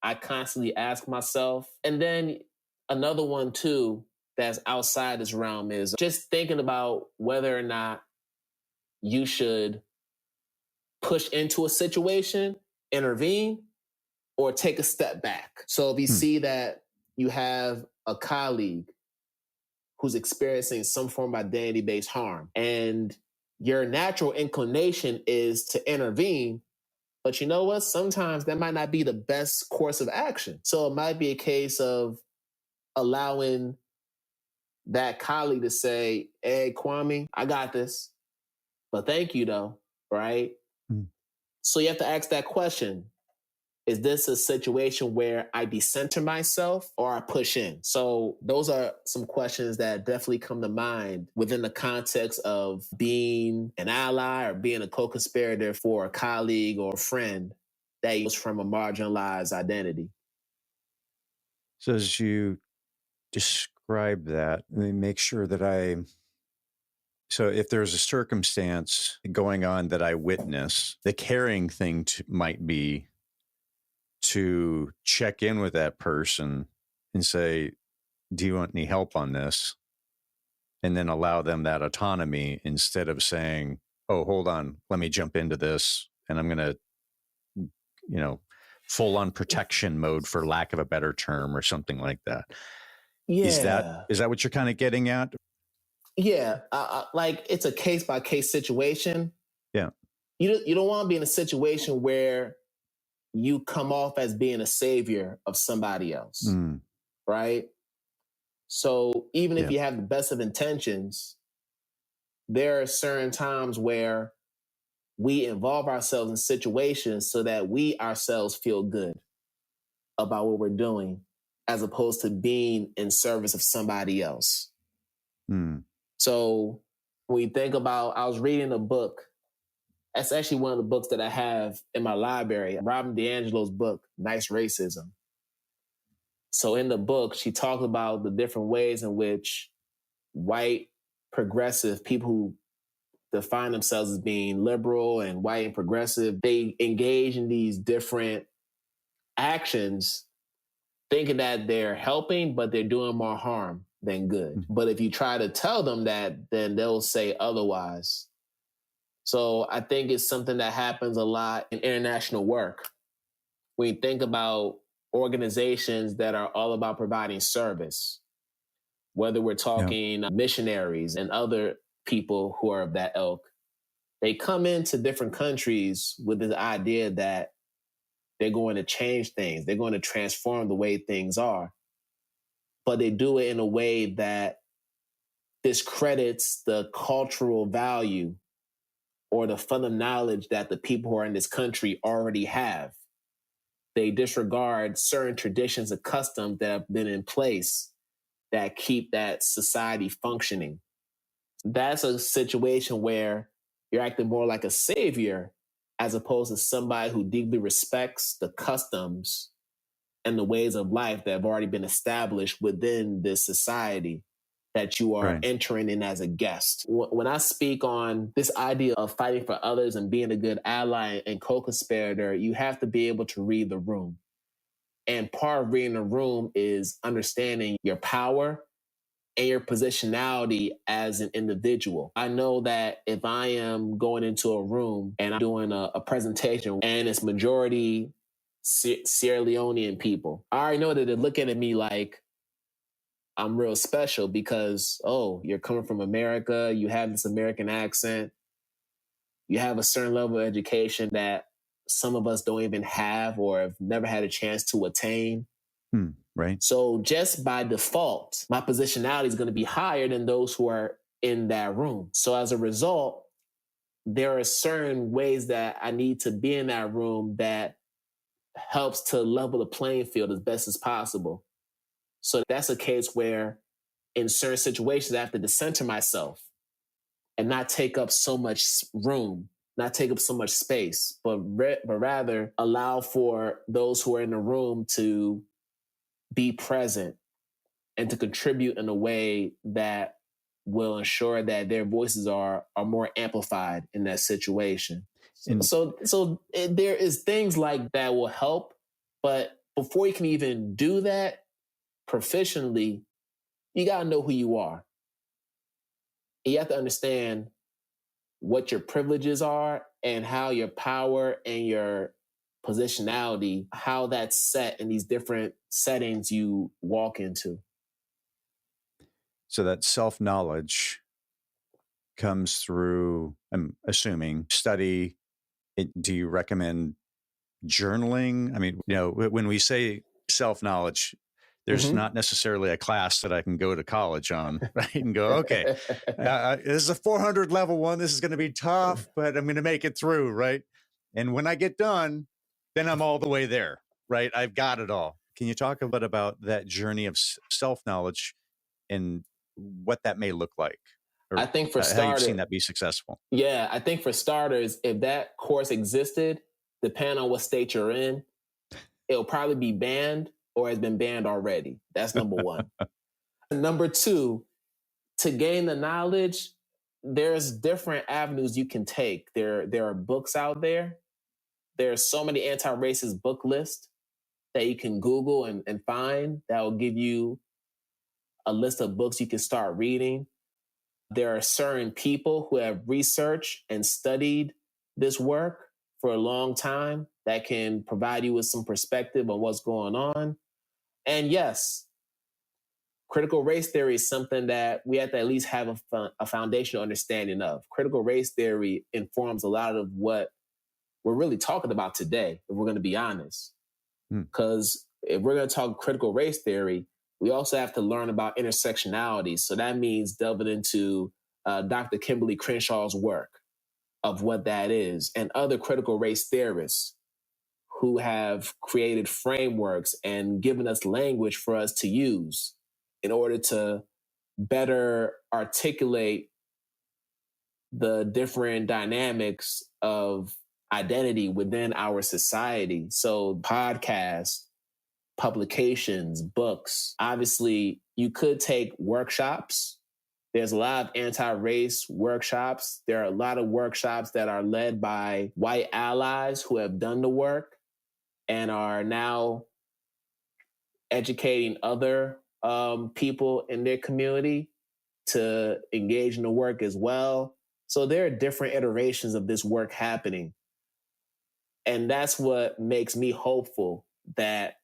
I constantly ask myself. And then another one too, that's outside this realm, is just thinking about whether or not you should push into a situation, intervene, or take a step back. So if you see that you have a colleague who's experiencing some form of identity-based harm, and your natural inclination is to intervene, but you know what? Sometimes that might not be the best course of action. So it might be a case of allowing that colleague to say, hey, Kwame, I got this, but thank you though, right? So you have to ask that question. Is this a situation where I decenter myself or I push in? So those are some questions that definitely come to mind within the context of being an ally or being a co-conspirator for a colleague or a friend that is from a marginalized identity. So as you describe that, let me make sure that so if there's a circumstance going on that I witness, the caring thing might be to check in with that person and say, do you want any help on this? And then allow them that autonomy instead of saying, oh, hold on, let me jump into this. And I'm going to, full on protection mode, for lack of a better term, or something like that. Yeah. Is that what you're kind of getting at? Yeah. Like it's a case by case situation. Yeah. You don't want to be in a situation where you come off as being a savior of somebody else, right? So even if you have the best of intentions, there are certain times where we involve ourselves in situations so that we ourselves feel good about what we're doing, as opposed to being in service of somebody else. So when you think about, I was reading a book. That's actually one of the books that I have in my library, Robin DiAngelo's book, Nice Racism. So in the book, she talked about the different ways in which white progressive, people who define themselves as being liberal and white and progressive, they engage in these different actions thinking that they're helping, but they're doing more harm than good. Mm-hmm. But if you try to tell them that, then they'll say otherwise. So I think it's something that happens a lot in international work. When you think about organizations that are all about providing service, whether we're talking missionaries and other people who are of that ilk, they come into different countries with this idea that they're going to change things. They're going to transform the way things are. But they do it in a way that discredits the cultural value or the fundamental knowledge that the people who are in this country already have. They disregard certain traditions and customs that have been in place that keep that society functioning. That's a situation where you're acting more like a savior as opposed to somebody who deeply respects the customs and the ways of life that have already been established within this society that you are entering in as a guest. When I speak on this idea of fighting for others and being a good ally and co-conspirator, you have to be able to read the room. And part of reading the room is understanding your power and your positionality as an individual. I know that if I am going into a room and I'm doing a presentation and it's majority Sierra Leonean people, I already know that they're looking at me like I'm real special because, oh, you're coming from America, you have this American accent, you have a certain level of education that some of us don't even have or have never had a chance to attain. Right. So just by default, my positionality is going to be higher than those who are in that room. So as a result, there are certain ways that I need to be in that room that helps to level the playing field as best as possible. So that's a case where in certain situations, I have to decenter myself and not take up so much room, not take up so much space, but rather allow for those who are in the room to be present and to contribute in a way that will ensure that their voices are more amplified in that situation. So there is things like that will help, but before you can even do that proficiently, you got to know who you are. You have to understand what your privileges are and how your power and your positionality, how that's set in these different settings you walk into. So that self-knowledge comes through, I'm assuming, study. Do you recommend journaling? I mean, when we say self-knowledge, there's not necessarily a class that I can go to college on, right? And go, okay, this is a 400 level one. This is going to be tough, but I'm going to make it through, right? And when I get done, then I'm all the way there, right? I've got it all. Can you talk a bit about that journey of self-knowledge and what that may look like? Or I think for starters, how you've seen that be successful. Yeah, I think for starters, if that course existed, depending on what state you're in, it'll probably be banned or has been banned already. That's number one. Number two, to gain the knowledge, there's different avenues you can take. There are books out there. There are so many anti-racist book lists that you can Google and find that will give you a list of books you can start reading. There are certain people who have researched and studied this work for a long time that can provide you with some perspective on what's going on. And yes, critical race theory is something that we have to at least have a foundational understanding of. Critical race theory informs a lot of what we're really talking about today, if we're going to be honest. Because if we're going to talk critical race theory, we also have to learn about intersectionality. So that means delving into Dr. Kimberly Crenshaw's work of what that is and other critical race theorists who have created frameworks and given us language for us to use in order to better articulate the different dynamics of identity within our society. So podcasts, publications, books. Obviously, you could take workshops There's a lot of anti-race workshops. There are a lot of workshops that are led by white allies who have done the work and are now educating other people in their community to engage in the work as well. So there are different iterations of this work happening. And that's what makes me hopeful that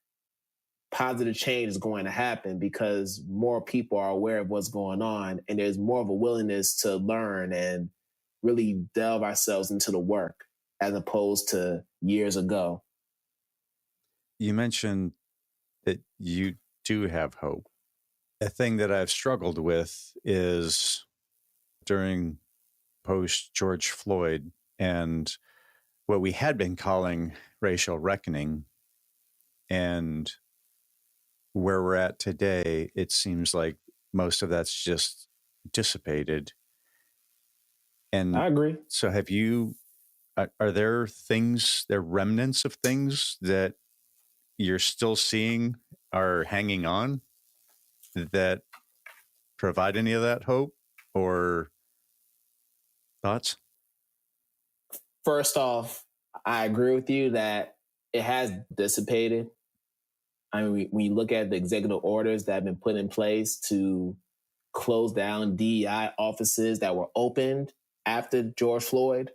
positive change is going to happen, because more people are aware of what's going on and there's more of a willingness to learn and really delve ourselves into the work as opposed to years ago. You mentioned that you do have hope. A thing that I've struggled with is during post George Floyd and what we had been calling racial reckoning, and where we're at today, it seems like most of that's just dissipated. And I agree. So are there remnants of things that you're still seeing are hanging on that provide any of that hope or thoughts? First off, I agree with you that it has dissipated. I mean, when you look at the executive orders that have been put in place to close down DEI offices that were opened after George Floyd,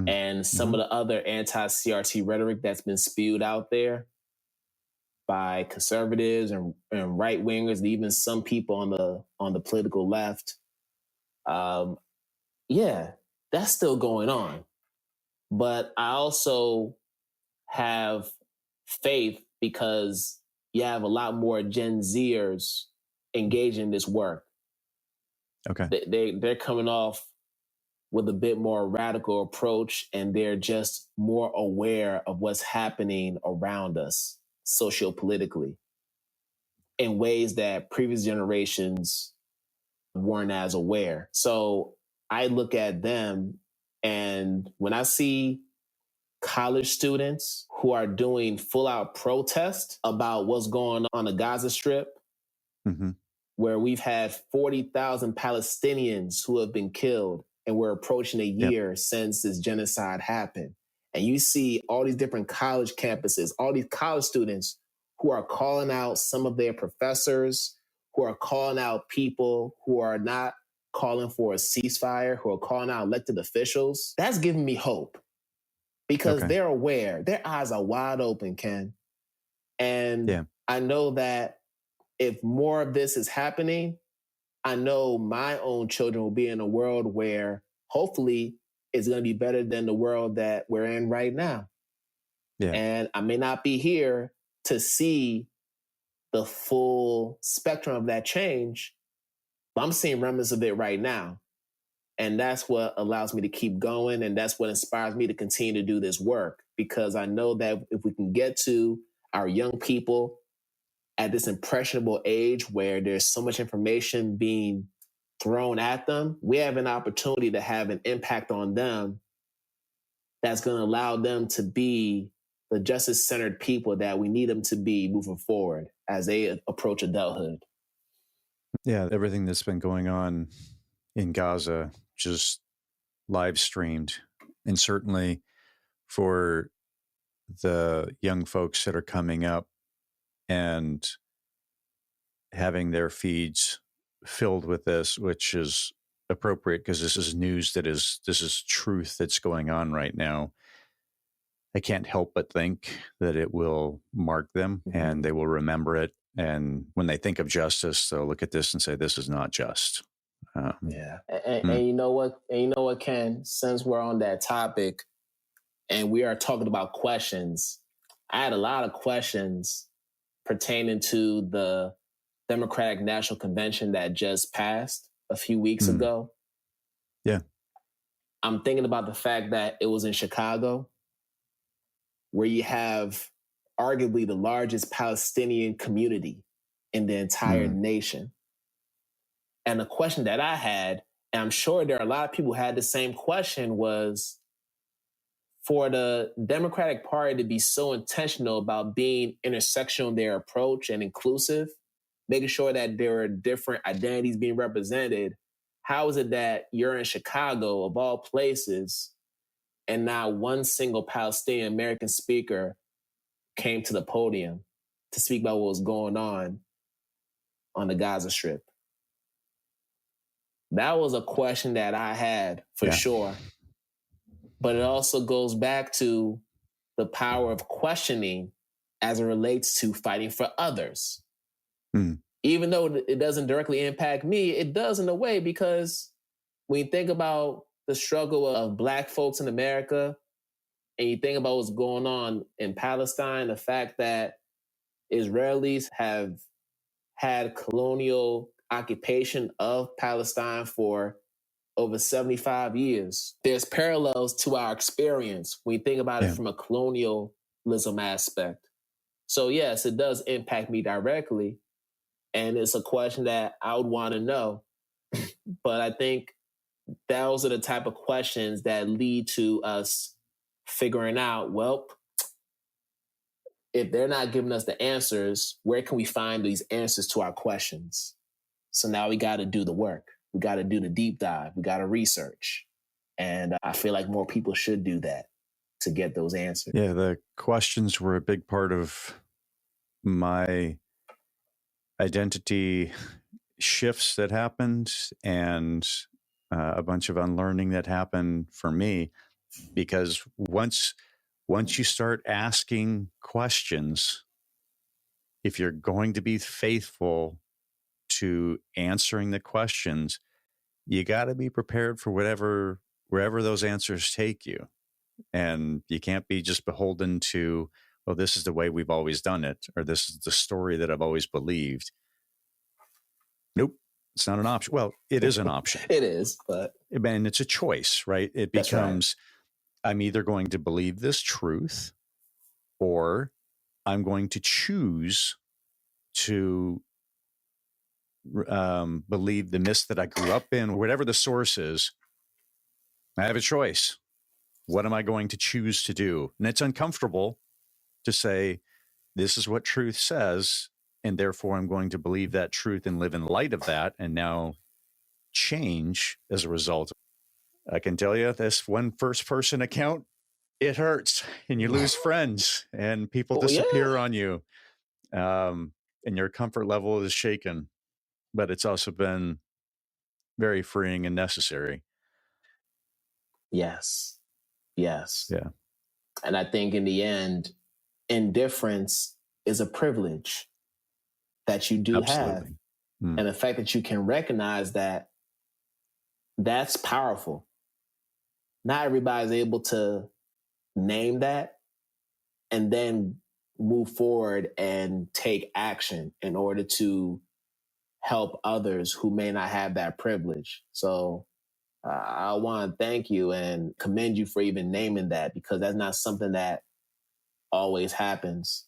and some of the other anti-CRT rhetoric that's been spewed out there by conservatives and right wingers, and even some people on the political left, yeah, that's still going on. But I also have faith because you have a lot more Gen Zers engaging in this work. Okay. They're coming off with a bit more radical approach, and they're just more aware of what's happening around us sociopolitically in ways that previous generations weren't as aware. So I look at them, and when I see college students who are doing full out protest about what's going on the Gaza Strip, where we've had 40,000 Palestinians who have been killed, and we're approaching a year since this genocide happened. And you see all these different college campuses, all these college students who are calling out some of their professors, who are calling out people who are not calling for a ceasefire, who are calling out elected officials. That's giving me hope, because they're aware. Their eyes are wide open, Ken. And I know that if more of this is happening, I know my own children will be in a world where hopefully it's going to be better than the world that we're in right now. Yeah. And I may not be here to see the full spectrum of that change, but I'm seeing remnants of it right now. And that's what allows me to keep going. And that's what inspires me to continue to do this work, because I know that if we can get to our young people at this impressionable age where there's so much information being thrown at them, we have an opportunity to have an impact on them that's going to allow them to be the justice-centered people that we need them to be moving forward as they approach adulthood. Yeah, everything that's been going on in Gaza just live streamed. And certainly for the young folks that are coming up and having their feeds filled with this, which is appropriate because this is news this is truth that's going on right now. I can't help but think that it will mark them and they will remember it. And when they think of justice, they'll look at this and say, this is not just. And you know what, Ken, since we're on that topic and we are talking about questions, I had a lot of questions pertaining to the Democratic National Convention that just passed a few weeks ago. Yeah. I'm thinking about the fact that it was in Chicago, where you have arguably the largest Palestinian community in the entire nation. And the question that I had, and I'm sure there are a lot of people who had the same question, was for the Democratic Party to be so intentional about being intersectional in their approach and inclusive, making sure that there are different identities being represented. How is it that you're in Chicago, of all places, and not one single Palestinian American speaker came to the podium to speak about what was going on the Gaza Strip? That was a question that I had for sure. But it also goes back to the power of questioning as it relates to fighting for others. Even though it doesn't directly impact me, it does in a way, because when you think about the struggle of Black folks in America and you think about what's going on in Palestine, the fact that Israelis have had colonial occupation of Palestine for over 75 years. There's parallels to our experience when you think about it from a colonialism aspect. So yes, it does impact me directly. And it's a question that I would want to know. But I think those are the type of questions that lead to us figuring out, well, if they're not giving us the answers, where can we find these answers to our questions? So now we got to do the work. We got to do the deep dive. We got to research. And I feel like more people should do that to get those answers. Yeah, the questions were a big part of my identity shifts that happened, and a bunch of unlearning that happened for me, because once you start asking questions, if you're going to be faithful to answering the questions, you got to be prepared for wherever those answers take you. And you can't be just beholden to, well, this is the way we've always done it, or this is the story that I've always believed. Nope, it's not an option. Well, it is an option. It is, but and it's a choice, right? It becomes, right. I'm either going to believe this truth, or I'm going to choose to believe the myths that I grew up in, whatever the source is. I have a choice. What am I going to choose to do? And it's uncomfortable to say, this is what truth says, and therefore I'm going to believe that truth and live in light of that, and now change as a result. I can tell you, this one first-person account, it hurts, and you lose friends, and people disappear on you, and your comfort level is shaken. But it's also been very freeing and necessary. Yes. Yeah. And I think in the end, indifference is a privilege that you do have. And the fact that you can recognize that, that's powerful. Not everybody's able to name that and then move forward and take action in order to help others who may not have that privilege. So I want to thank you and commend you for even naming that, because that's not something that always happens.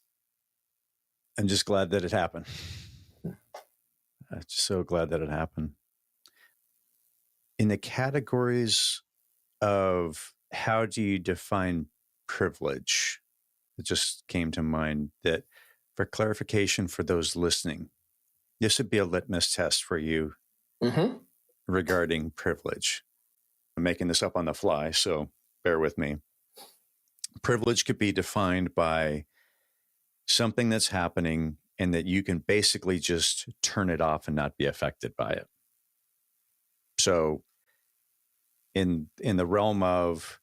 I'm just glad that it happened. I'm just so glad that it happened. In the categories of how do you define privilege, it just came to mind that, for clarification for those listening, this would be a litmus test for you regarding privilege. I'm making this up on the fly, so bear with me. Privilege could be defined by something that's happening and that you can basically just turn it off and not be affected by it. So in the realm of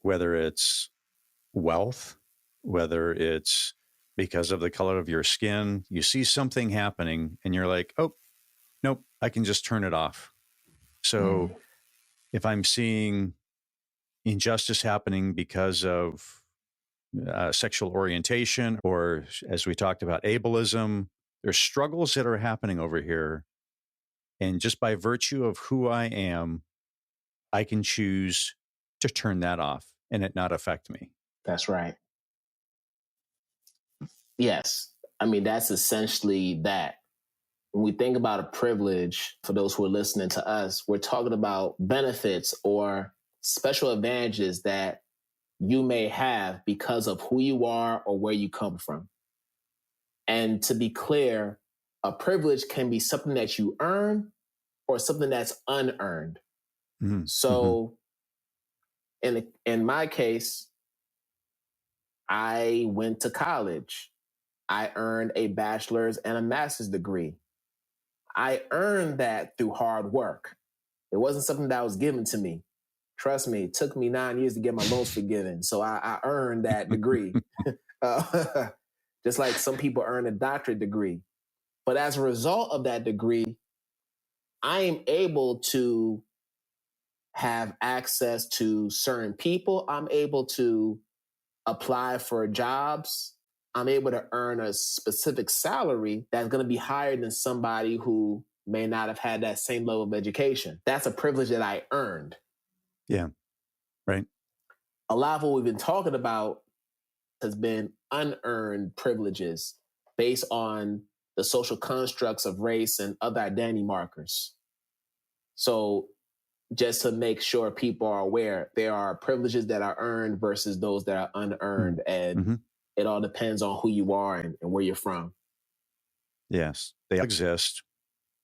whether it's wealth, whether it's because of the color of your skin, you see something happening and you're like, oh, nope, I can just turn it off. So if I'm seeing injustice happening because of sexual orientation, or as we talked about, ableism, there's struggles that are happening over here. And just by virtue of who I am, I can choose to turn that off and it not affect me. That's right. Yes. I mean, that's essentially that. When we think about a privilege, for those who are listening to us, we're talking about benefits or special advantages that you may have because of who you are or where you come from. And to be clear, a privilege can be something that you earn or something that's unearned. Mm-hmm. So in my case, I went to college. I earned a bachelor's and a master's degree. I earned that through hard work. It wasn't something that was given to me. Trust me, it took me 9 years to get my loans forgiven. So I earned that degree. Just like some people earn a doctorate degree. But as a result of that degree, I am able to have access to certain people. I'm able to apply for jobs. I'm able to earn a specific salary that's going to be higher than somebody who may not have had that same level of education. That's a privilege that I earned. Yeah, right. A lot of what we've been talking about has been unearned privileges based on the social constructs of race and other identity markers. So just to make sure people are aware, there are privileges that are earned versus those that are unearned. And it all depends on who you are and where you're from. Yes, they exist.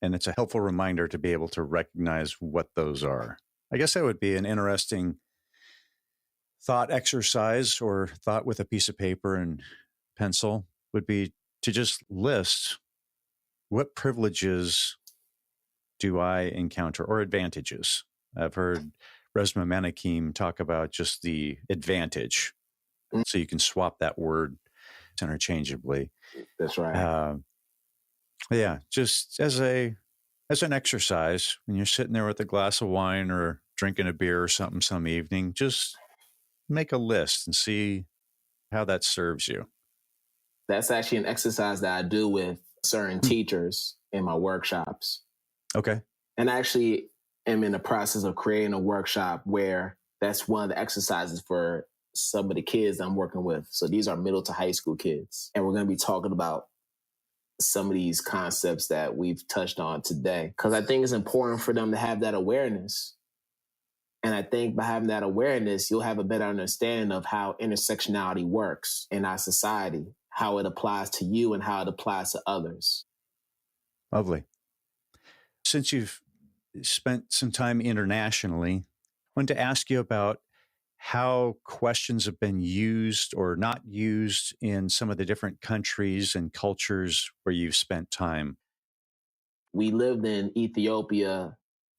And it's a helpful reminder to be able to recognize what those are. I guess that would be an interesting thought exercise, or thought with a piece of paper and pencil, would be to just list what privileges do I encounter, or advantages. I've heard Resma Menakem talk about just the advantage. So you can swap that word interchangeably. That's right. Yeah, just as an exercise, when you're sitting there with a glass of wine or drinking a beer or something some evening, just make a list and see how that serves you. That's actually an exercise that I do with certain teachers in my workshops. Okay. And I actually am in the process of creating a workshop where that's one of the exercises for some of the kids I'm working with. So these are middle to high school kids. And we're going to be talking about some of these concepts that we've touched on today, because I think it's important for them to have that awareness. And I think by having that awareness, you'll have a better understanding of how intersectionality works in our society, how it applies to you and how it applies to others. Lovely. Since you've spent some time internationally, I wanted to ask you about how questions have been used or not used in some of the different countries and cultures where you've spent time. We lived in Ethiopia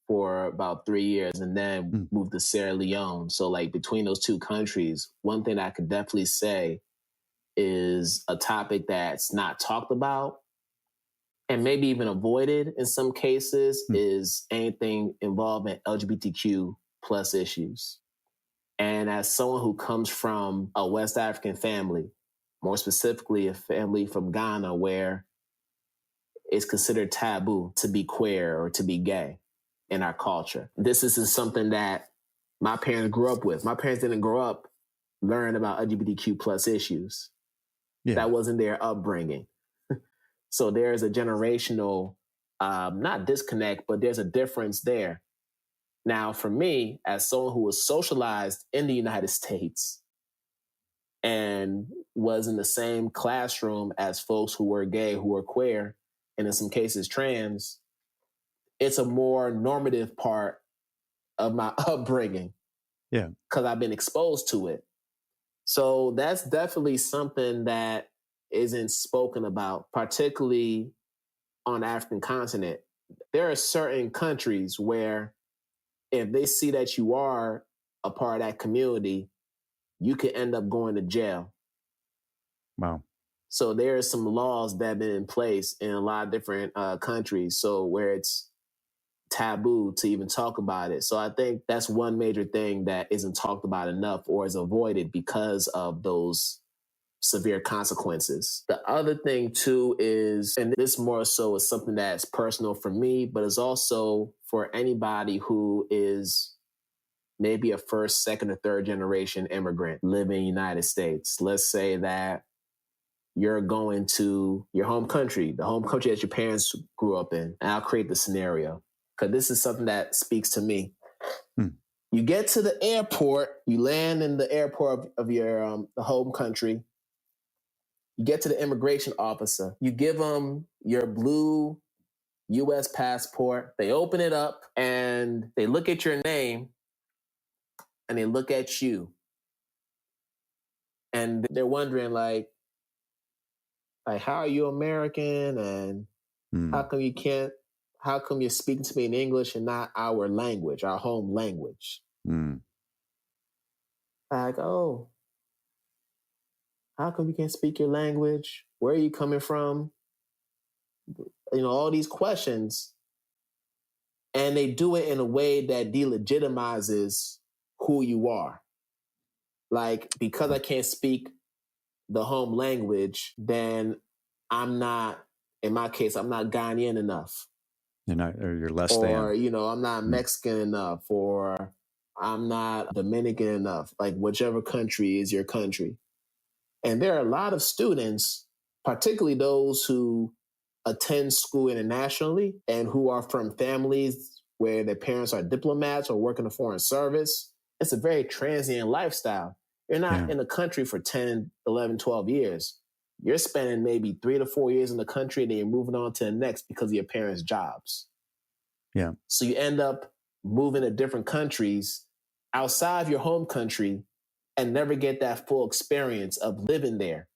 for about 3 years and then moved to Sierra Leone. So like between those two countries, one thing I could definitely say is a topic that's not talked about and maybe even avoided in some cases is anything involving LGBTQ plus issues. And as someone who comes from a West African family, more specifically a family from Ghana, where it's considered taboo to be queer or to be gay in our culture. This isn't something that my parents grew up with. My parents didn't grow up learning about LGBTQ plus issues. Yeah. That wasn't their upbringing. So there's a generational, not disconnect, but there's a difference there. Now, for me, as someone who was socialized in the United States and was in the same classroom as folks who were gay, who were queer, and in some cases trans, it's a more normative part of my upbringing. Yeah. Because I've been exposed to it. So that's definitely something that isn't spoken about, particularly on the African continent. There are certain countries where if they see that you are a part of that community, you could end up going to jail. Wow. So there are some laws that have been in place in a lot of different countries. So where it's taboo to even talk about it. So I think that's one major thing that isn't talked about enough or is avoided because of those severe consequences. The other thing too is, and this more so is something that's personal for me, but it's also for anybody who is maybe a first, second, or third generation immigrant living in the United States. Let's say that you're going to your home country, the home country that your parents grew up in. And I'll create the scenario because this is something that speaks to me. You get to the airport, you land in the airport of your the home country, You get to the immigration officer. You give them your blue U.S. passport. They open it up and they look at your name and they look at you. And they're wondering like, how are you American? And how come you're speaking to me in English and not our language, our home language? Like, oh, how come you can't speak your language? Where are you coming from? All these questions. And they do it in a way that delegitimizes who you are. Like, because I can't speak the home language, then I'm not, in my case, I'm not Ghanaian enough. You're less than. than. Or, I'm not Mexican enough, or I'm not Dominican enough. Like, whichever country is your country. And there are a lot of students, particularly those who attend school internationally and who are from families where their parents are diplomats or work in the foreign service. It's a very transient lifestyle. You're not in the country for 10, 11, 12 years. You're spending maybe 3 to 4 years in the country and then you're moving on to the next because of your parents' jobs. Yeah. So you end up moving to different countries outside of your home country and never get that full experience of living there.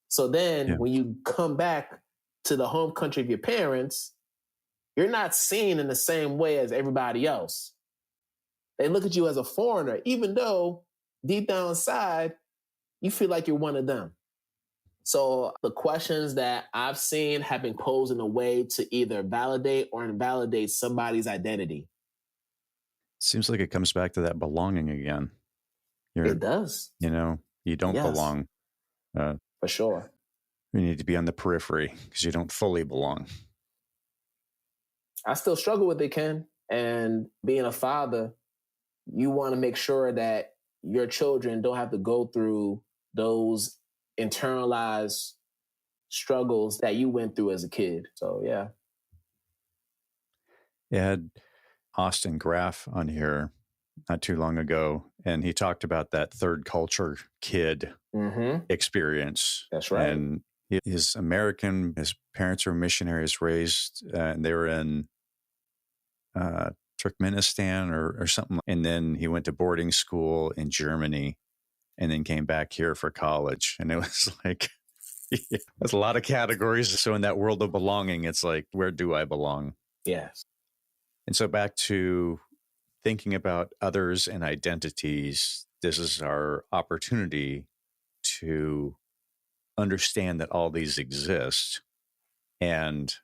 So then when you come back to the home country of your parents, you're not seen in the same way as everybody else. They look at you as a foreigner, even though deep down inside, you feel like you're one of them. So the questions that I've seen have been posed in a way to either validate or invalidate somebody's identity. Seems like it comes back to that belonging again. It does. You don't belong. For sure. You need to be on the periphery because you don't fully belong. I still struggle with it, Ken. And being a father, you want to make sure that your children don't have to go through those internalized struggles that you went through as a kid. So, yeah. I had Austin Graff on here not too long ago, and he talked about that third culture kid experience. That's right. And he's American. His parents were missionaries raised, and they were in Turkmenistan or something. And then he went to boarding school in Germany and then came back here for college. And it was like, there's a lot of categories. So in that world of belonging, it's like, where do I belong? Yes. And so back to thinking about others and identities, this is our opportunity to understand that all these exist and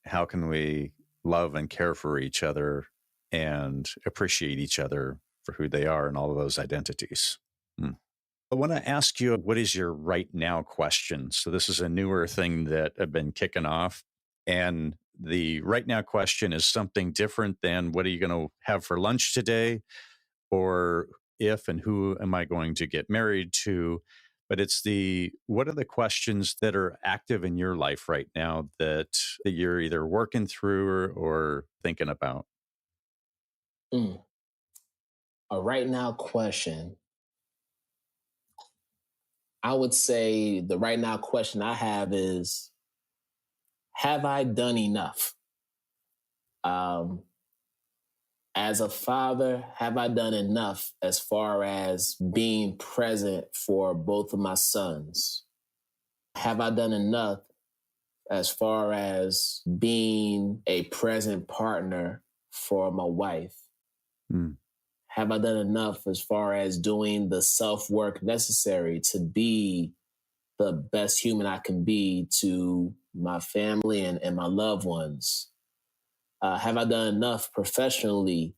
how can we love and care for each other and appreciate each other for who they are and all of those identities. I want to ask you, what is your right now question? So this is a newer thing that I've been kicking off. And the right now question is something different than what are you going to have for lunch today? Or if and who am I going to get married to? But it's what are the questions that are active in your life right now that you're either working through or thinking about? A right now question. I would say the right now question I have is, have I done enough? As a father, have I done enough as far as being present for both of my sons? Have I done enough as far as being a present partner for my wife? Have I done enough as far as doing the self-work necessary to be the best human I can be to my family and my loved ones? Have I done enough professionally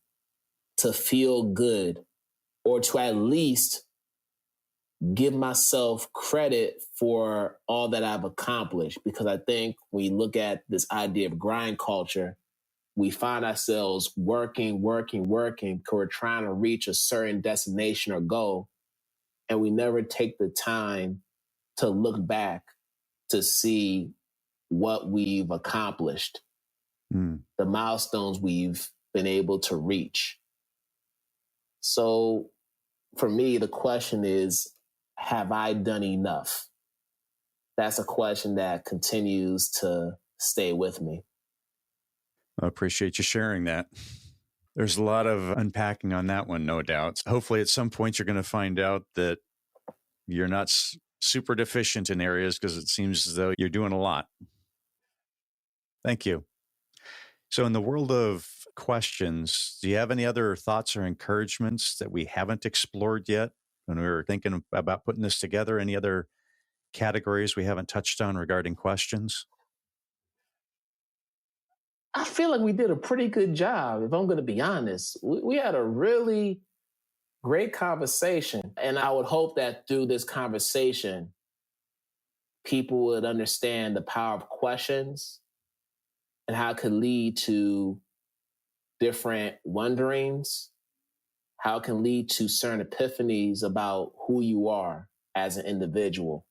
to feel good or to at least give myself credit for all that I've accomplished? Because I think when you look at this idea of grind culture, we find ourselves working, because we're trying to reach a certain destination or goal, and we never take the time to look back to see what we've accomplished, the milestones we've been able to reach. So for me, the question is, have I done enough? that's a question that continues to stay with me. I appreciate you sharing that. There's a lot of unpacking on that one, no doubt. Hopefully, at some point, you're going to find out that you're not super deficient in areas, because it seems as though you're doing a lot. Thank you. So in the world of questions, do you have any other thoughts or encouragements that we haven't explored yet when we were thinking about putting this together? Any other categories we haven't touched on regarding questions? I feel like we did a pretty good job, if I'm going to be honest. We had a really great conversation. And I would hope that through this conversation, people would understand the power of questions and how it could lead to different wonderings, how it can lead to certain epiphanies about who you are as an individual.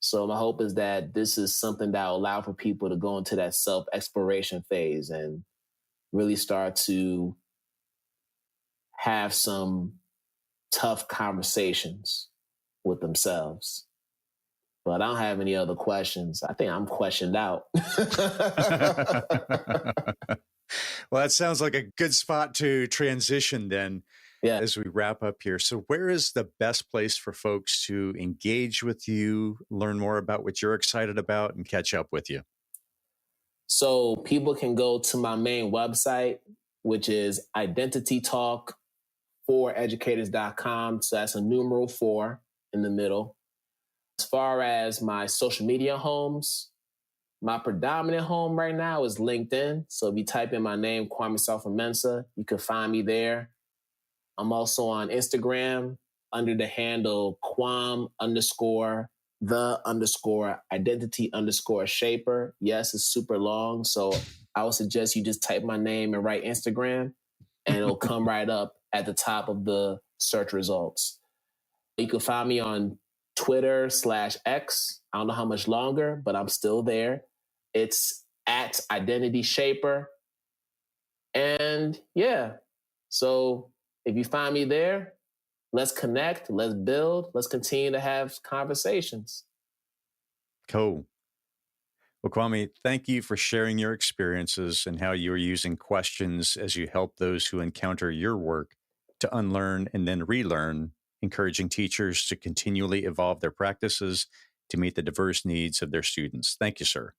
So my hope is that this is something that will allow for people to go into that self-exploration phase and really start to have some tough conversations with themselves. But I don't have any other questions. I think I'm questioned out. Well, that sounds like a good spot to transition then, as we wrap up here. So where is the best place for folks to engage with you, learn more about what you're excited about, and catch up with you? So people can go to my main website, which is identitytalk4educators.com. So that's a numeral 4 in the middle. As far as my social media homes, my predominant home right now is LinkedIn. So if you type in my name, Kwame Sarfo-Mensah, you can find me there. I'm also on Instagram under the handle Kwam_the_identity_shaper. Yes, it's super long. So I would suggest you just type my name and write Instagram, and it'll come right up at the top of the search results. You can find me on Twitter/X. I don't know how much longer, but I'm still there. It's at Identity Shaper. And yeah, so if you find me there, let's connect, let's build, let's continue to have conversations. Cool. Well, Kwame, thank you for sharing your experiences and how you are using questions as you help those who encounter your work to unlearn and then relearn, encouraging teachers to continually evolve their practices to meet the diverse needs of their students. Thank you, sir.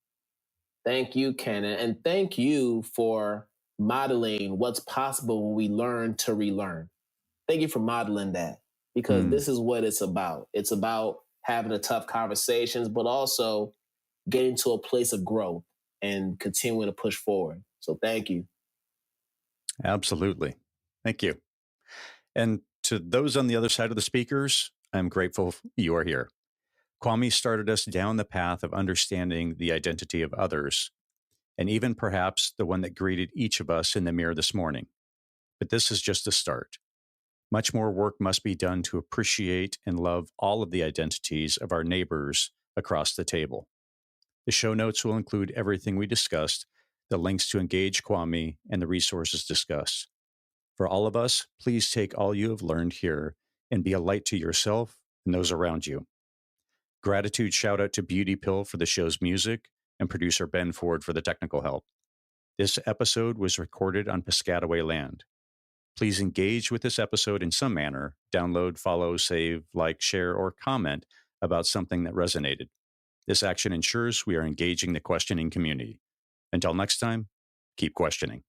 Thank you, Ken. And thank you for modeling what's possible when we learn to relearn. Thank you for modeling that, because this is what it's about. It's about having the tough conversations, but also getting to a place of growth and continuing to push forward. So thank you. Absolutely. Thank you. And to those on the other side of the speakers, I'm grateful you are here. Kwame started us down the path of understanding the identity of others, and even perhaps the one that greeted each of us in the mirror this morning. But this is just a start. Much more work must be done to appreciate and love all of the identities of our neighbors across the table. The show notes will include everything we discussed, the links to engage Kwame, and the resources discussed. For all of us, please take all you have learned here and be a light to yourself and those around you. Gratitude shout out to Beauty Pill for the show's music and producer Ben Ford for the technical help. This episode was recorded on Piscataway land. Please engage with this episode in some manner. Download, follow, save, like, share, or comment about something that resonated. This action ensures we are engaging the questioning community. Until next time, keep questioning.